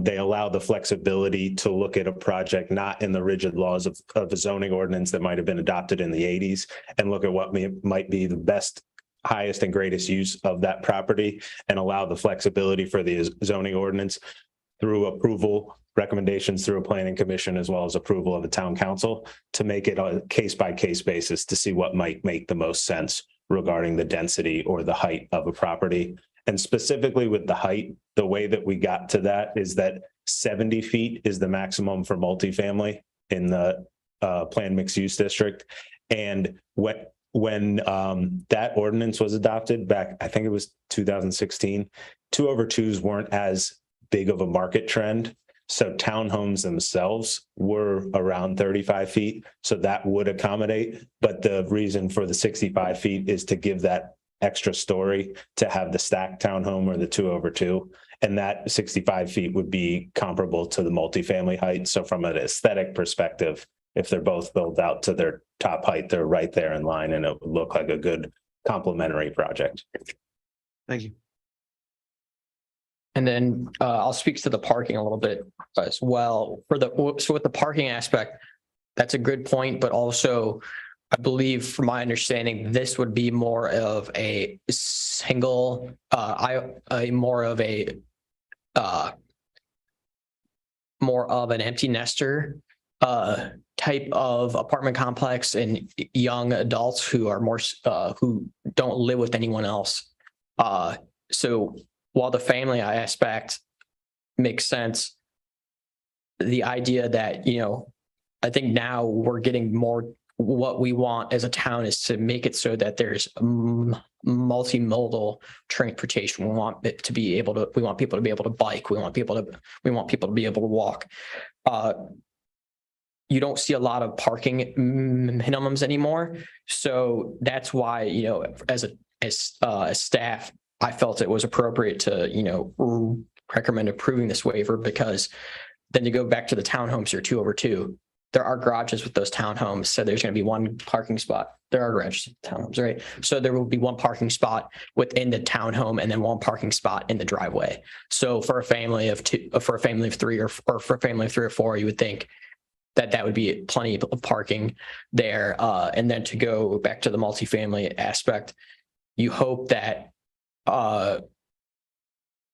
They allow the flexibility to look at a project not in the rigid laws of the zoning ordinance that might have been adopted in the 80s and look at what might be the best, highest and greatest use of that property and allow the flexibility for the zoning ordinance through approval, recommendations through a planning commission, as well as approval of the town council to make it a case by case basis to see what might make the most sense regarding the density or the height of a property. And specifically with the height, the way that we got to that is that 70 feet is the maximum for multifamily in the planned mixed use district. And when that ordinance was adopted back, I think it was 2016, 2/2s weren't as big of a market trend. So townhomes themselves were around 35 feet. So that would accommodate. But the reason for the 65 feet is to give that extra story to have the stacked townhome or the 2/2. And that 65 feet would be comparable to the multifamily height. So from an aesthetic perspective, if they're both built out to their top height, they're right there in line and it would look like a good complementary project. Thank you. And then I'll speak to the parking a little bit as well. So with the parking aspect, that's a good point, but also I believe from my understanding, this would be more of a single, more of an empty nester type of apartment complex and young adults who are more who don't live with anyone else. So while the family aspect makes sense, the idea that, I think now we're getting more, what we want as a town is to make it so that there's multimodal transportation. We want people to be able to bike. We want people to be able to walk. You don't see a lot of parking minimums anymore. So that's why, as staff, I felt it was appropriate to, recommend approving this waiver, because then you go back to the townhomes, you're 2/2. There are garages with those townhomes. So there's going to be one parking spot. There are garages with townhomes, right? So there will be one parking spot within the townhome and then one parking spot in the driveway. So for a family of two, for a family of three, or for a family of 3 or 4, you would think that would be plenty of parking there. And then to go back to the multifamily aspect, you hope that,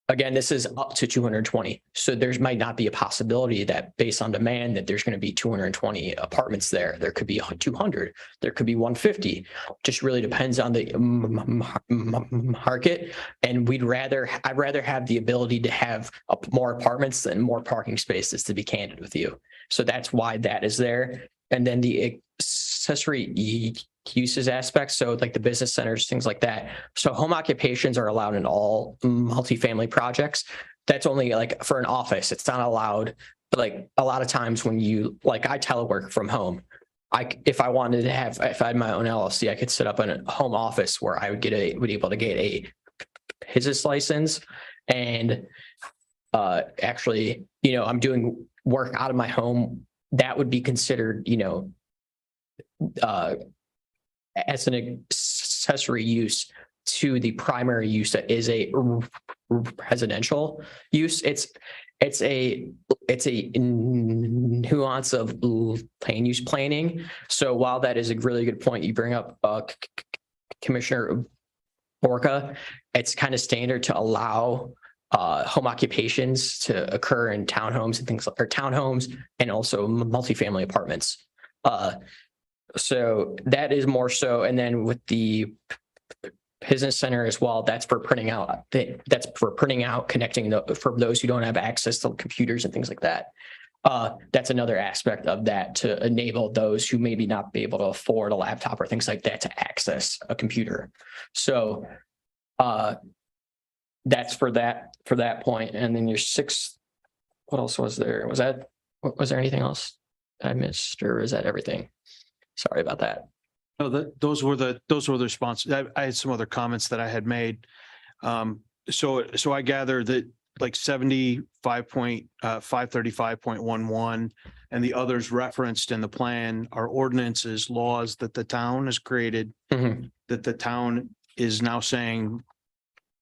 again, this is up to 220. So there might not be a possibility that based on demand that there's going to be 220 apartments there. There could be 200, there could be 150. Just really depends on the market. And I'd rather have the ability to have more apartments than more parking spaces, to be candid with you. So that's why that is there. And then the accessory uses aspects, so like the business centers, things like that. So home occupations are allowed in all multifamily projects. That's only like for an office. It's not allowed. Like a lot of times when I telework from home, if I had my own LLC, I could set up a home office where I would be able to get a business license. And actually, I'm doing work out of my home. That would be considered, as an accessory use to the primary use that is a residential use. It's a nuance of land use planning. So while that is a really good point you bring up, Commissioner Borka, it's kind of standard to allow home occupations to occur in townhomes and things like, or townhomes and also multifamily apartments. So that is more so. And then with the business center as well, that's for printing out, connecting for those who don't have access to computers and things like that. That's another aspect of that, to enable those who maybe not be able to afford a laptop or things like that to access a computer. So That's for that point. And then your sixth, what else was there? Was there anything else I missed, or is that everything? Sorry about that. No, those were the responses. I had some other comments that I had made. So I gather that like 535.11 and the others referenced in the plan are ordinances, laws that the town has created, Mhm. that the town is now saying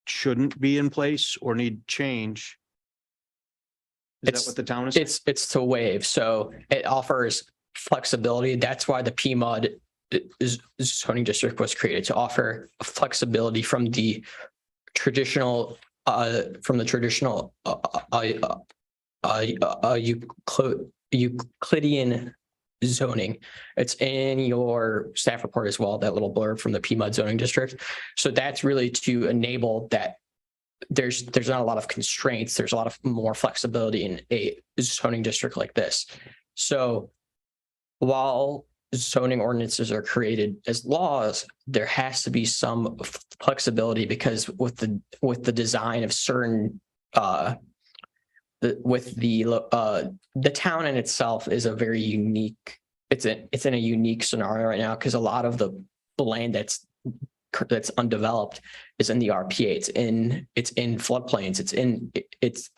shouldn't be in place or need change. Is that It's- what the town is? It's to waive, so it offers flexibility. That's why the PMUD zoning district was created, to offer flexibility from the traditional Euclidean zoning. It's in your staff report as well, that little blurb from the PMUD zoning district. So that's really to enable that there's not a lot of constraints. There's a lot of more flexibility in a zoning district like this. So while zoning ordinances are created as laws, there has to be some flexibility, because with the design of certain the town in itself is a very unique, it's in a unique scenario right now, because a lot of the land that's undeveloped is in the RPA. It's in floodplains.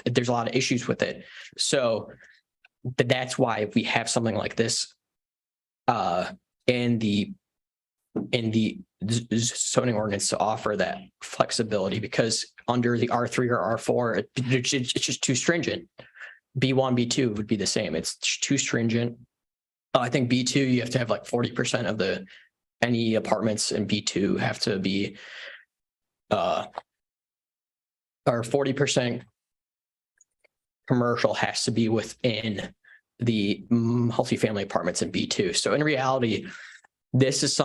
There's a lot of issues with it. So that's why we have something like this in the zoning ordinance, to offer that flexibility, because under the R3 or R4, it's just too stringent. B1, B2 would be the same. It's too stringent. I think B2, you have to have like 40% of any apartments in B2 have to be or 40% commercial has to be within the multifamily apartments in B2. So in reality, this is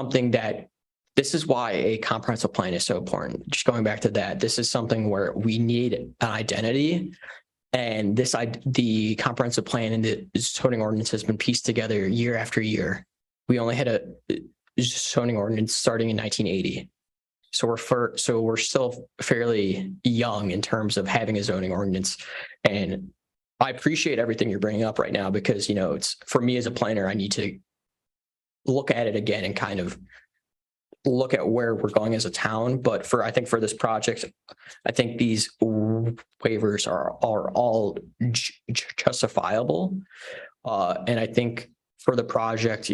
why a comprehensive plan is so important. Just going back to that, this is something where we need an identity, and the comprehensive plan and the zoning ordinance has been pieced together year after year. We only had a zoning ordinance starting in 1980. So we're still fairly young in terms of having a zoning ordinance. And I appreciate everything you're bringing up right now, because, it's, for me as a planner, I need to look at it again and kind of look at where we're going as a town. But I think for this project, I think these waivers are all justifiable. And I think for the project,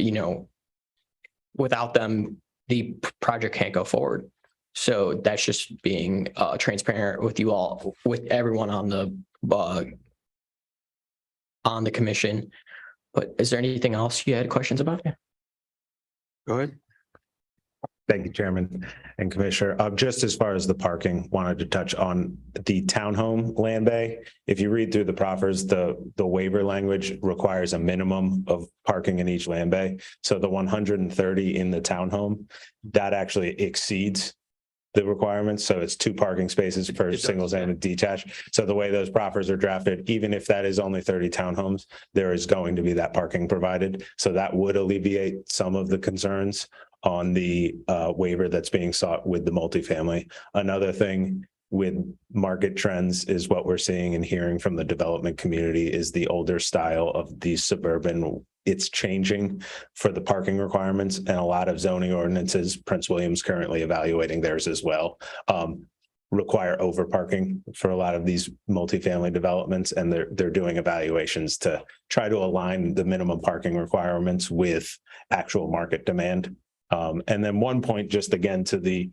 without them, the project can't go forward. So that's just being transparent with you all, with everyone on the commission. But is there anything else you had questions about? Go ahead. Thank you, Chairman and Commissioner. Just as far as the parking, wanted to touch on the townhome land bay. If you read through the proffers, the waiver language requires a minimum of parking in each land bay. So the 130 in the townhome, that actually exceeds the requirements. So it's 2 parking spaces per singles and detached. So the way those proffers are drafted, even if that is only 30 townhomes, there is going to be that parking provided. So that would alleviate some of the concerns on the waiver that's being sought with the multifamily. Another thing with market trends is what we're seeing and hearing from the development community is the older style of the suburban. It's changing for the parking requirements, and a lot of zoning ordinances, Prince William's currently evaluating theirs as well, require over parking for a lot of these multifamily developments, and they're doing evaluations to try to align the minimum parking requirements with actual market demand. And then one point, just again to the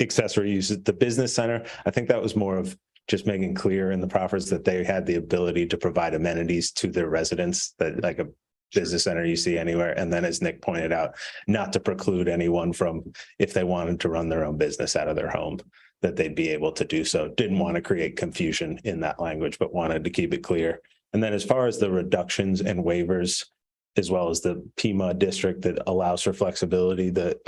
accessory uses, the business center, I think that was more of just making clear in the proffers that they had the ability to provide amenities to their residents, that like a business center you see anywhere. And then, as Nick pointed out, not to preclude anyone from, if they wanted to run their own business out of their home, that they'd be able to do so. Didn't want to create confusion in that language, but wanted to keep it clear. And then as far as the reductions and waivers, as well as the PMUD district that allows for flexibility, that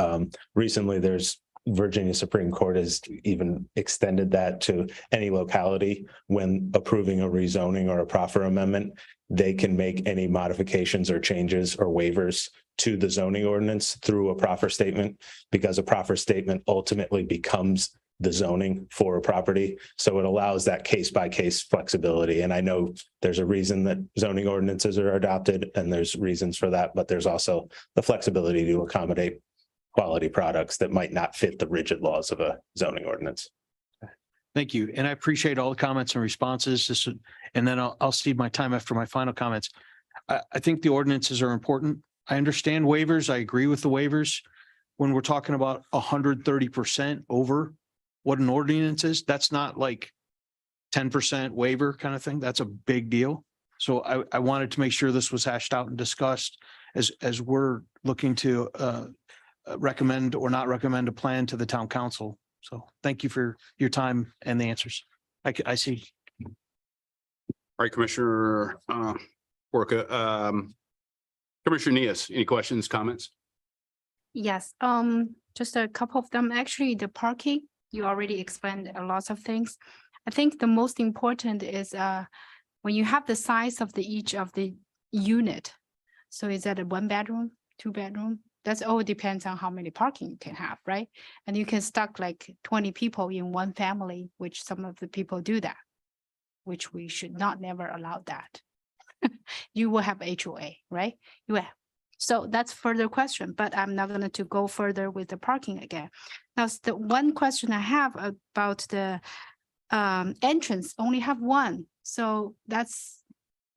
recently there's Virginia Supreme Court has even extended that to any locality when approving a rezoning or a proffer amendment. They can make any modifications or changes or waivers to the zoning ordinance through a proffer statement, because a proffer statement ultimately becomes the zoning for a property. So it allows that case by case flexibility. And I know there's a reason that zoning ordinances are adopted and there's reasons for that, but there's also the flexibility to accommodate quality products that might not fit the rigid laws of a zoning ordinance. Thank you. And I appreciate all the comments and responses. And then I'll cede my time after my final comments. I think the ordinances are important. I understand waivers. I agree with the waivers. When we're talking about 130% over what an ordinance is, that's not like 10% waiver kind of thing. That's a big deal. So I wanted to make sure this was hashed out and discussed as we're looking to recommend or not recommend a plan to the town council. So thank you for your time and the answers. I see. All right, Commissioner Orca, Commissioner Neas, any questions, comments? Yes, just a couple of them. Actually, the parking, you already explained a lot of things. I think the most important is when you have the size of each of the unit. So is that a 1 bedroom, 2 bedroom? That's all depends on how many parking you can have, right? And you can stock like 20 people in one family, which some of the people do that, which we should not never allow that. You will have HOA, right? You will. So that's further question, but I'm not going to go further with the parking again. Now, the one question I have about the entrance only have one, so that's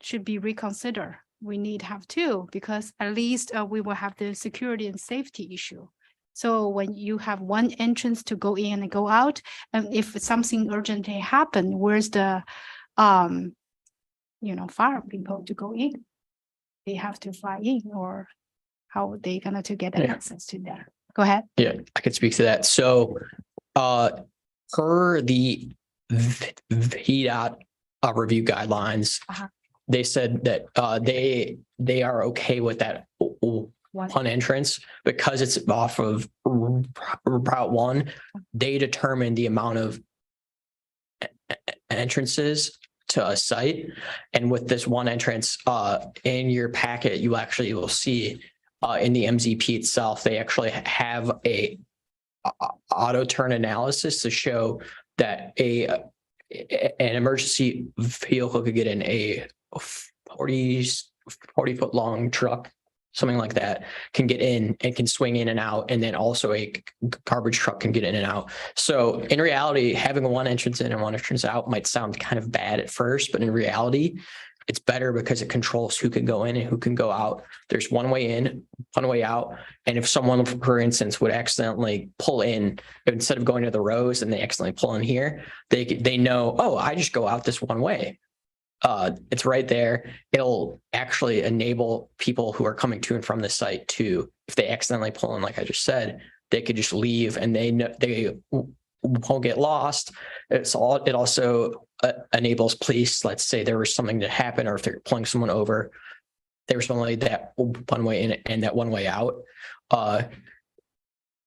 should be reconsidered. We need to have two because at least we will have the security and safety issue. So when you have one entrance to go in and go out, and if something urgently happen, where's the fire people to go in? They have to fly in, or how are they gonna to get access to that? Go ahead. Yeah, I could speak to that. So, per the VDOT review guidelines, they said that they are okay with that one entrance because it's off of Route 1. They determine the amount of entrances to a site, and with this one entrance in your packet, you actually will see in the MZP itself, they actually have a auto turn analysis to show that an emergency vehicle could get in a 40 foot long truck, something like that, can get in and can swing in and out. And then also a garbage truck can get in and out. So in reality, having one entrance in and one entrance out might sound kind of bad at first, but in reality, it's better because it controls who can go in and who can go out. There's one way in, one way out. And if someone, for instance, would accidentally pull in, instead of going to the rows and they accidentally pull in here, they know, oh, I just go out this one way. It's right there. It'll actually enable people who are coming to and from the site to, if they accidentally pull in, like I just said, they could just leave and they won't get lost. It also enables police, let's say there was something to happen, or if they're pulling someone over, there's only that one way in and that one way out,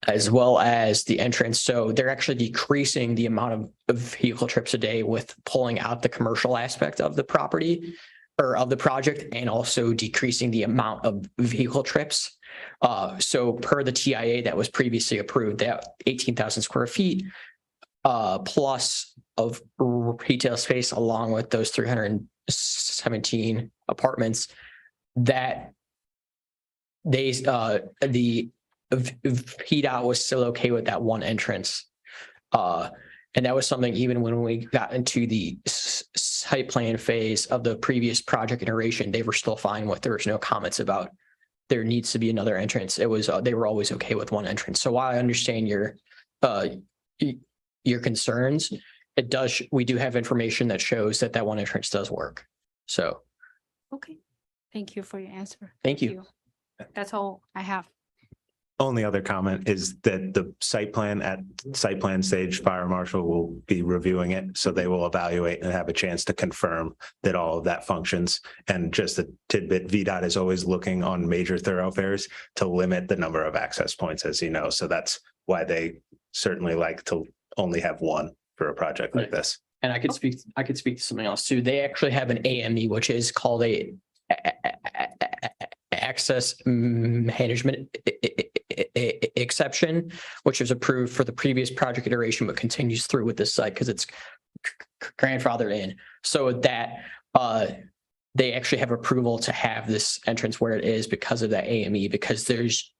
as well as the entrance. So they're actually decreasing the amount of vehicle trips a day with pulling out the commercial aspect of the property or of the project, and also decreasing the amount of vehicle trips. So per the TIA that was previously approved, that 18,000 square feet plus of retail space, along with those 317 apartments, that the VDOT was still okay with that one entrance. And that was something even when we got into the site plan phase of the previous project iteration, they were still fine with. There was no comments about there needs to be another entrance. It was they were always okay with one entrance. So while I understand your concerns, it does. We do have information that shows that one entrance does work. So, Okay, thank you for your answer. Thank you. That's all I have. Only other comment is that the site plan stage, fire marshal will be reviewing it. So they will evaluate and have a chance to confirm that all of that functions. And just a tidbit, VDOT is always looking on major thoroughfares to limit the number of access points, as you know. So that's why they certainly like to only have one for a project like this. And I could speak to something else too. They actually have an AME, which is called a access management exception, which was approved for the previous project iteration, but continues through with this site because it's grandfathered in. So that they actually have approval to have this entrance where it is because of that AME, because there's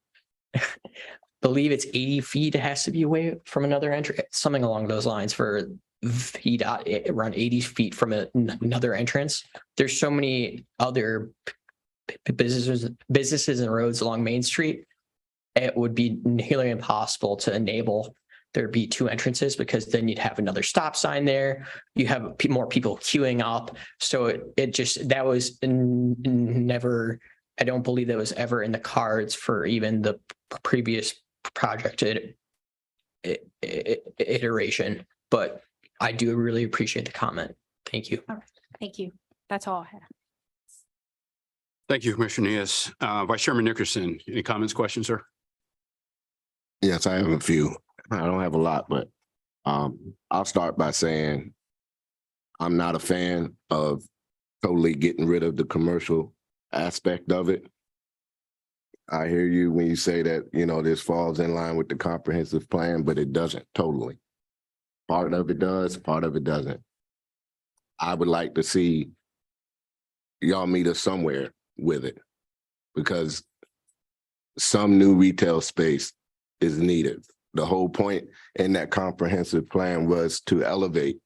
believe it's 80 feet it has to be away from another entrance, something along those lines for VDOT, around 80 feet from another entrance. There's so many other businesses and roads along Main Street. It would be nearly impossible to enable there be two entrances because then you'd have another stop sign there. You have more people queuing up. So it just, that was never, I don't believe that was ever in the cards for even the previous project iteration, but I do really appreciate the comment. Thank you. Thank you. That's all I have. Thank you, Commissioner Diaz. Vice Chairman Nickerson, any comments, questions, sir? Yes, I have a few. I don't have a lot, but I'll start by saying I'm not a fan of totally getting rid of the commercial aspect of it. I hear you when you say that, you know, this falls in line with the comprehensive plan, but it doesn't totally. Part of it does, part of it doesn't. I would like to see y'all meet us somewhere with it because some new retail space is needed. The whole point in that comprehensive plan was to elevate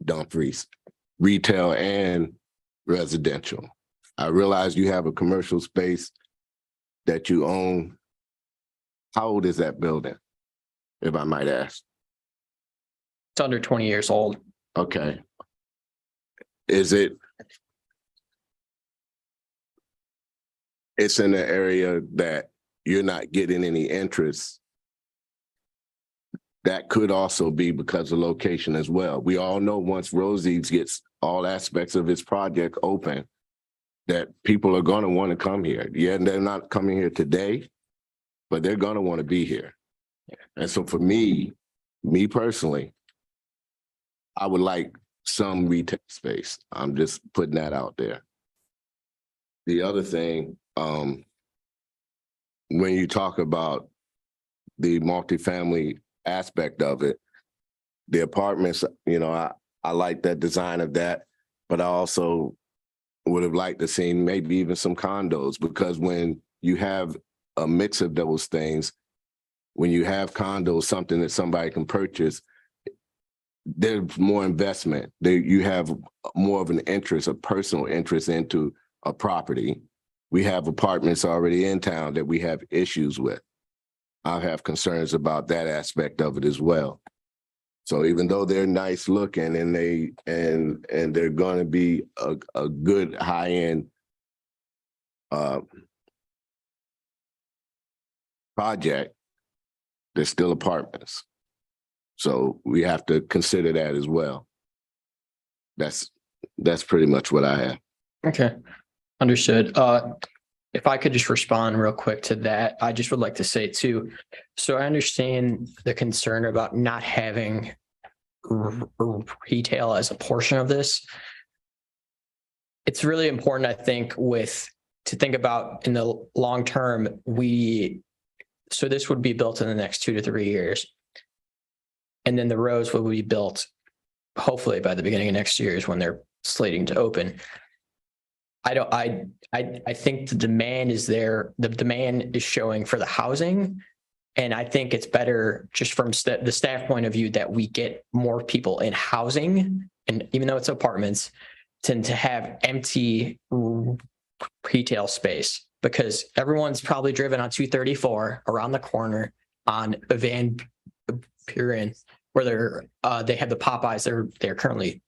Dumfries, retail and residential. I realize you have a commercial space that you own. How old is that building, if I might ask? It's under 20 years old. Okay. Is it? It's in an area that you're not getting any interest. That could also be because of location as well. We all know once Rosie's gets all aspects of its project open, that people are going to want to come here. Yeah, they're not coming here today, but they're going to want to be here. And so for me personally, I would like some retail space. I'm just putting that out there. The other thing, when you talk about the multifamily aspect of it, the apartments, you know, I like that design of that, but I also would have liked to see maybe even some condos, because when you have a mix of those things, when you have condos, something that somebody can purchase, there's more investment. You have more of an interest, a personal interest into a property. We have apartments already in town that we have issues with. I have concerns about that aspect of it as well. So even though they're nice looking and they're going to be a good high end project, they're still apartments. So we have to consider that as well. That's pretty much what I have. Okay, understood. If I could just respond real quick to that, I just would like to say too, so I understand the concern about not having retail as a portion of this. It's really important, I think, to think about in the long term, so this would be built in the next 2 to 3 years. And then the roads will be built hopefully by the beginning of next year is when they're slating to open. I think the demand is there. The demand is showing for the housing. And I think it's better just from the staff point of view that we get more people in housing, and even though it's apartments, to have empty retail space, because everyone's probably driven on 234 around the corner on Van Buren, where they have the Popeyes they're currently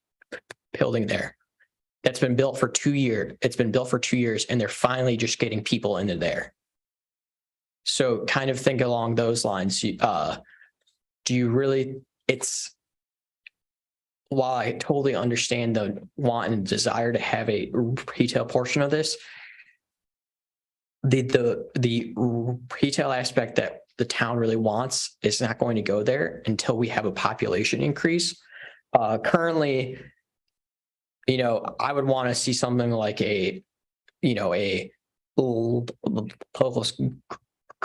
building there. That's been built for 2 years. It's been built for 2 years, and they're finally just getting people into there. So kind of think along those lines. Do you really, while I totally understand the want and desire to have a retail portion of this, the retail aspect that the town really wants is not going to go there until we have a population increase. Currently, you know, I would want to see something like a local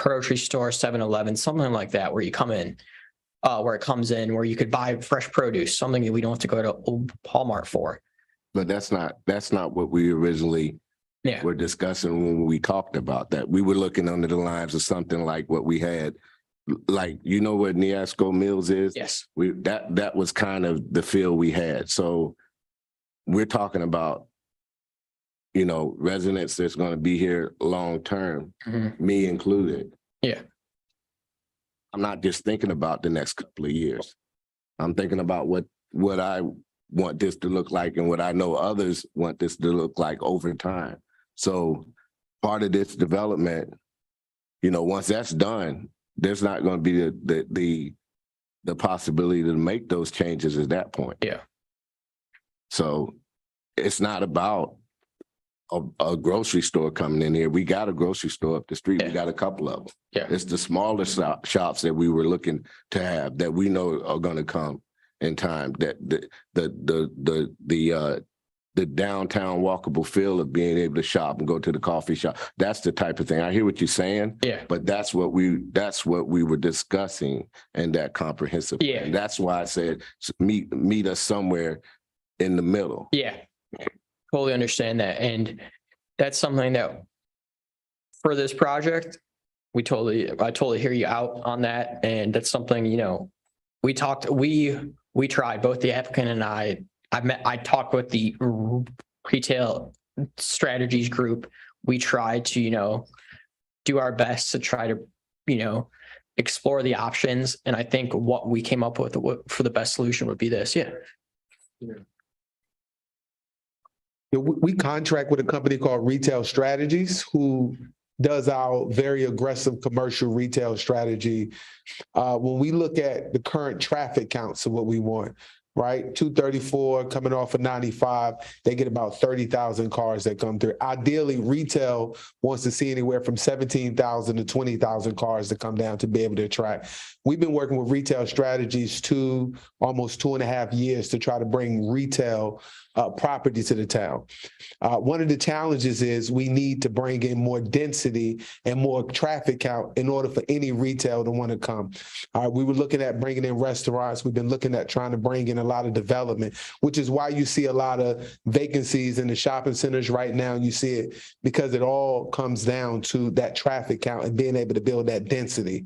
grocery store, 7-Eleven, something like that, where you come in, where it comes in, where you could buy fresh produce, something that we don't have to go to Old Walmart for. But that's not what we originally Yeah, were discussing when we talked about that. We were looking under the lines of something like what we had, like, you know where Neasco Mills is? yes, That was kind of the feel we had. So we're talking about, you know, residents that's going to be here long term, Mhm. me included. Yeah. I'm not just thinking about the next couple of years. I'm thinking about what I want this to look like and what I know others want this to look like over time. So part of this development, you know, once that's done, there's not going to be the possibility to make those changes at that point. Yeah. So it's not about a grocery store coming in here. We got a grocery store up the street. We Yeah. got a couple of them. Yeah. It's the smaller shops that we were looking to have that we know are going to come in time. That the downtown walkable feel of being able to shop and go to the coffee shop. That's the type of thing. I hear what you're saying. Yeah. But that's what we were discussing in that comprehensive. Yeah. plan. That's why I said meet us somewhere in the middle. Yeah, totally understand that. And that's something that for this project, I totally hear you out on that. And that's something, you know, we tried, both the applicant and I talked with the retail strategies group. We tried to, you know, do our best to try to, you know, explore the options. And I think what we came up with for the best solution would be this. Yeah. Yeah, we contract with a company called Retail Strategies, who does our very aggressive commercial retail strategy. When we look at the current traffic counts of what we want, right? 234 coming off of 95, they get about 30,000 cars that come through. Ideally, retail wants to see anywhere from 17,000 to 20,000 cars to come down to be able to attract. We've been working with Retail Strategies almost 2.5 years to try to bring retail property to the town. One of the challenges is we need to bring in more density and more traffic count in order for any retail to want to come. We were looking at bringing in restaurants. We've been looking at trying to bring in a lot of development, which is why you see a lot of vacancies in the shopping centers right now. You see it because it all comes down to that traffic count and being able to build that density.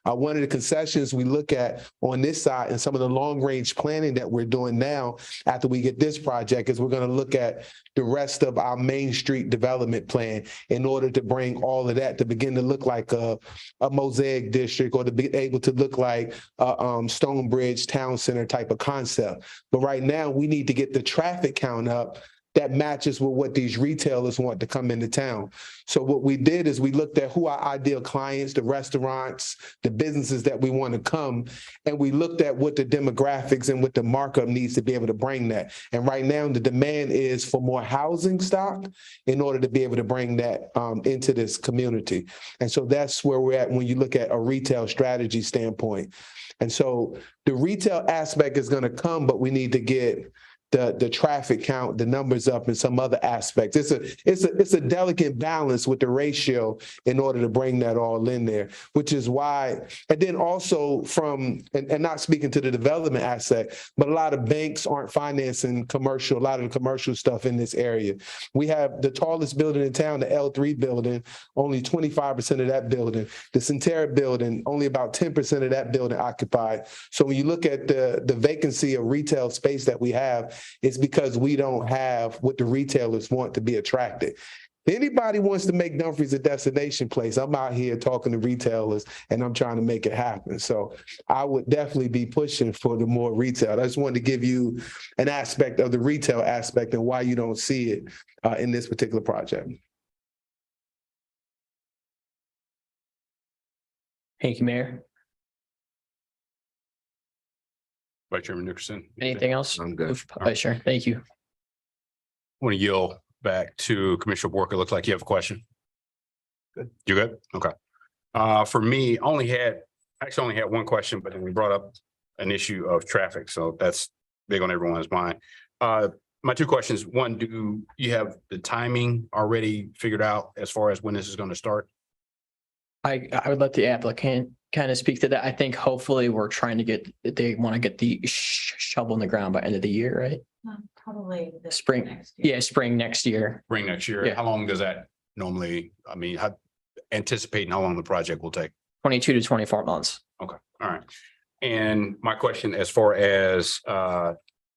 One of the concessions we look at on this side and some of the long range planning that we're doing now after we get this project is we're going to look at the rest of our Main Street development plan in order to bring all of that to begin to look like a mosaic district, or to be able to look like a Stonebridge Town Center type of concept. But right now we need to get the traffic count up that matches with what these retailers want to come into town. So what we did is we looked at who our ideal clients, the restaurants, the businesses that we want to come, and we looked at what the demographics and what the markup needs to be able to bring that. And right now the demand is for more housing stock in order to be able to bring that into this community. And so that's where we're at when you look at a retail strategy standpoint. And so the retail aspect is going to come, but we need to get the traffic count, the numbers up, and some other aspects. It's a delicate balance with the ratio in order to bring that all in there, which is why, and then also and not speaking to the development aspect, but a lot of banks aren't financing a lot of the commercial stuff in this area. We have the tallest building in town, the L3 building, only 25% of that building. The Centera building, only about 10% of that building occupied. So when you look at the vacancy of retail space that we have, it's because we don't have what the retailers want to be attracted. If anybody wants to make Dumfries a destination place, I'm out here talking to retailers and I'm trying to make it happen. So I would definitely be pushing for the more retail. I just wanted to give you an aspect of the retail aspect and why you don't see it in this particular project. Thank you, Mayor. Vice Chairman Nickerson. Anything else? I'm good. Vice Chair, thank you. Want to yield back to Commissioner Bork. It looks like you have a question. Good. You good? Okay. For me, I only had one question, but then we brought up an issue of traffic. So that's big on everyone's mind. My two questions. One, do you have the timing already figured out as far as when this is going to start? I would let the applicant kind of speak to that. I think hopefully we're trying to they want to get the shovel in the ground by end of the year, right? Probably. the Spring. next year. Yeah, spring next year. Bring next year. Yeah. How long does that normally, I mean, how, anticipating how long the project will take? 22 to 24 months. Okay, all right. And my question as far as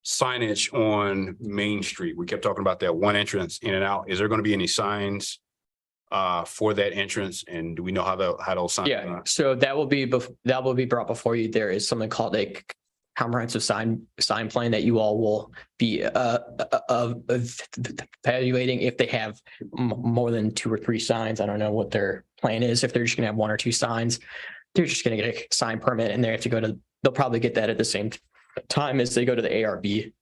signage on Main Street, we kept talking about that one entrance in and out. Is there going to be any signs for that entrance? And do we know how those signs? Yeah, so that will be brought before you. There is something called a comprehensive sign plan that you all will be evaluating if they have more than 2 or 3 signs. I don't know what their plan is. If they're just gonna have 1 or 2 signs, they're just gonna get a sign permit and they have to go to, they'll probably get that at the same time as they go to the ARB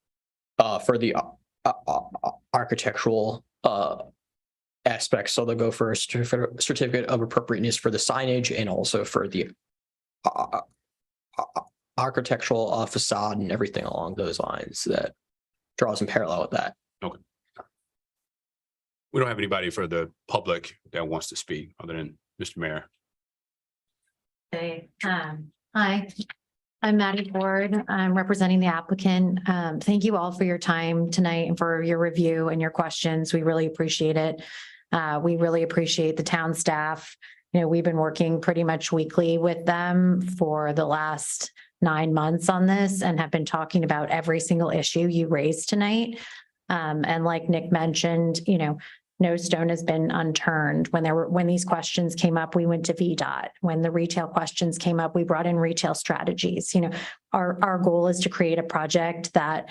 for the architectural aspects. So they'll go for a certificate of appropriateness for the signage and also for the architectural facade and everything along those lines that draws in parallel with that. We don't have anybody for the public that wants to speak other than Mr. Mayor. Okay, hi, I'm Maddie Ford. I'm representing the applicant. Thank you all for your time tonight and for your review and your questions. We really appreciate it. We really appreciate the town staff. You know, we've been working pretty much weekly with them for the last 9 months on this and have been talking about every single issue you raised tonight. And like Nick mentioned, you know, no stone has been unturned. When these questions came up, we went to VDOT. When the retail questions came up, we brought in retail strategies. You know, our goal is to create a project that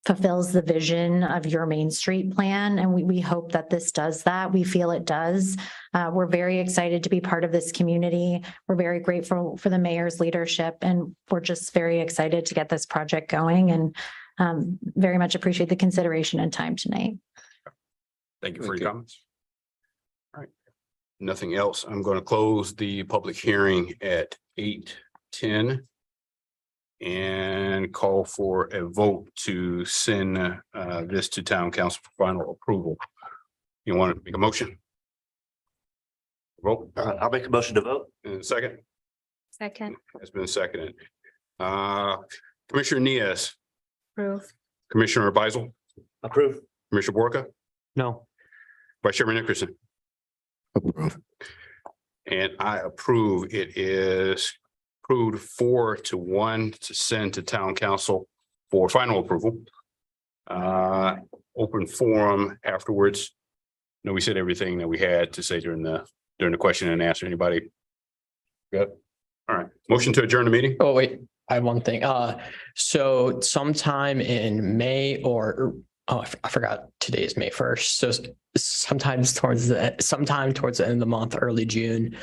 fulfills the vision of your Main Street plan. And we hope that this does that. We feel it does. We're very excited to be part of this community. We're very grateful for the mayor's leadership, and we're just very excited to get this project going, and very much appreciate the consideration and time tonight. Thank you for your comments. All right. Nothing else. I'm going to close the public hearing at 8:10 and call for a vote to send this to town council for final approval. You want to make a motion? Vote. I'll make a motion to vote. In a second. Second, Has been seconded. Commissioner Nias, approve. Commissioner Beisel, Approve. Commissioner Borka, No. Vice Chairman Nickerson. Approve. And I approve. It is approved 4-1 to send to town council for final approval. Open forum afterwards. No, we said everything that we had to say during the question and answer. Anybody? Good. All right. Motion to adjourn the meeting. Oh, wait, I have one thing. So sometime in May I forgot today is May 1st. So sometime towards the end of the month, early June,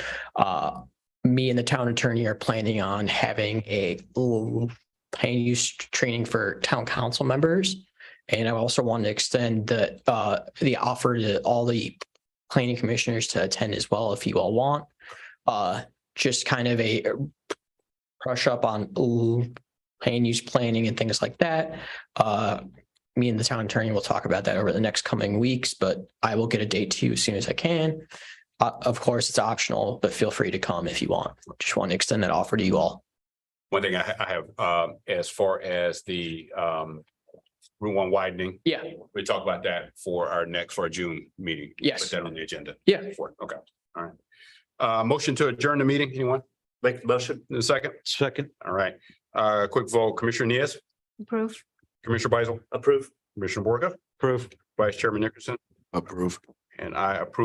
me and the town attorney are planning on having a plan use training for town council members. And I also want to extend the offer to all the planning commissioners to attend as well, if you all want. Just kind of a brush up on plan use planning and things like that. Me and the town attorney will talk about that over the next coming weeks, but I will get a date to you as soon as I can. Of course, it's optional, but feel free to come if you want. Just want to extend that offer to you all. One thing I have, as far as the Route 1 widening, Yeah, we talk about that for our June meeting. Yes. Put that on the agenda. yeah. Okay, all right. Motion to adjourn the meeting. Anyone? Make the motion. In a second? Second. All right. Quick vote. Commissioner Nias, Approve. Commissioner Beisel, Approve. Commissioner Borka, Approve. Vice Chairman Nickerson, Approve. and I approve.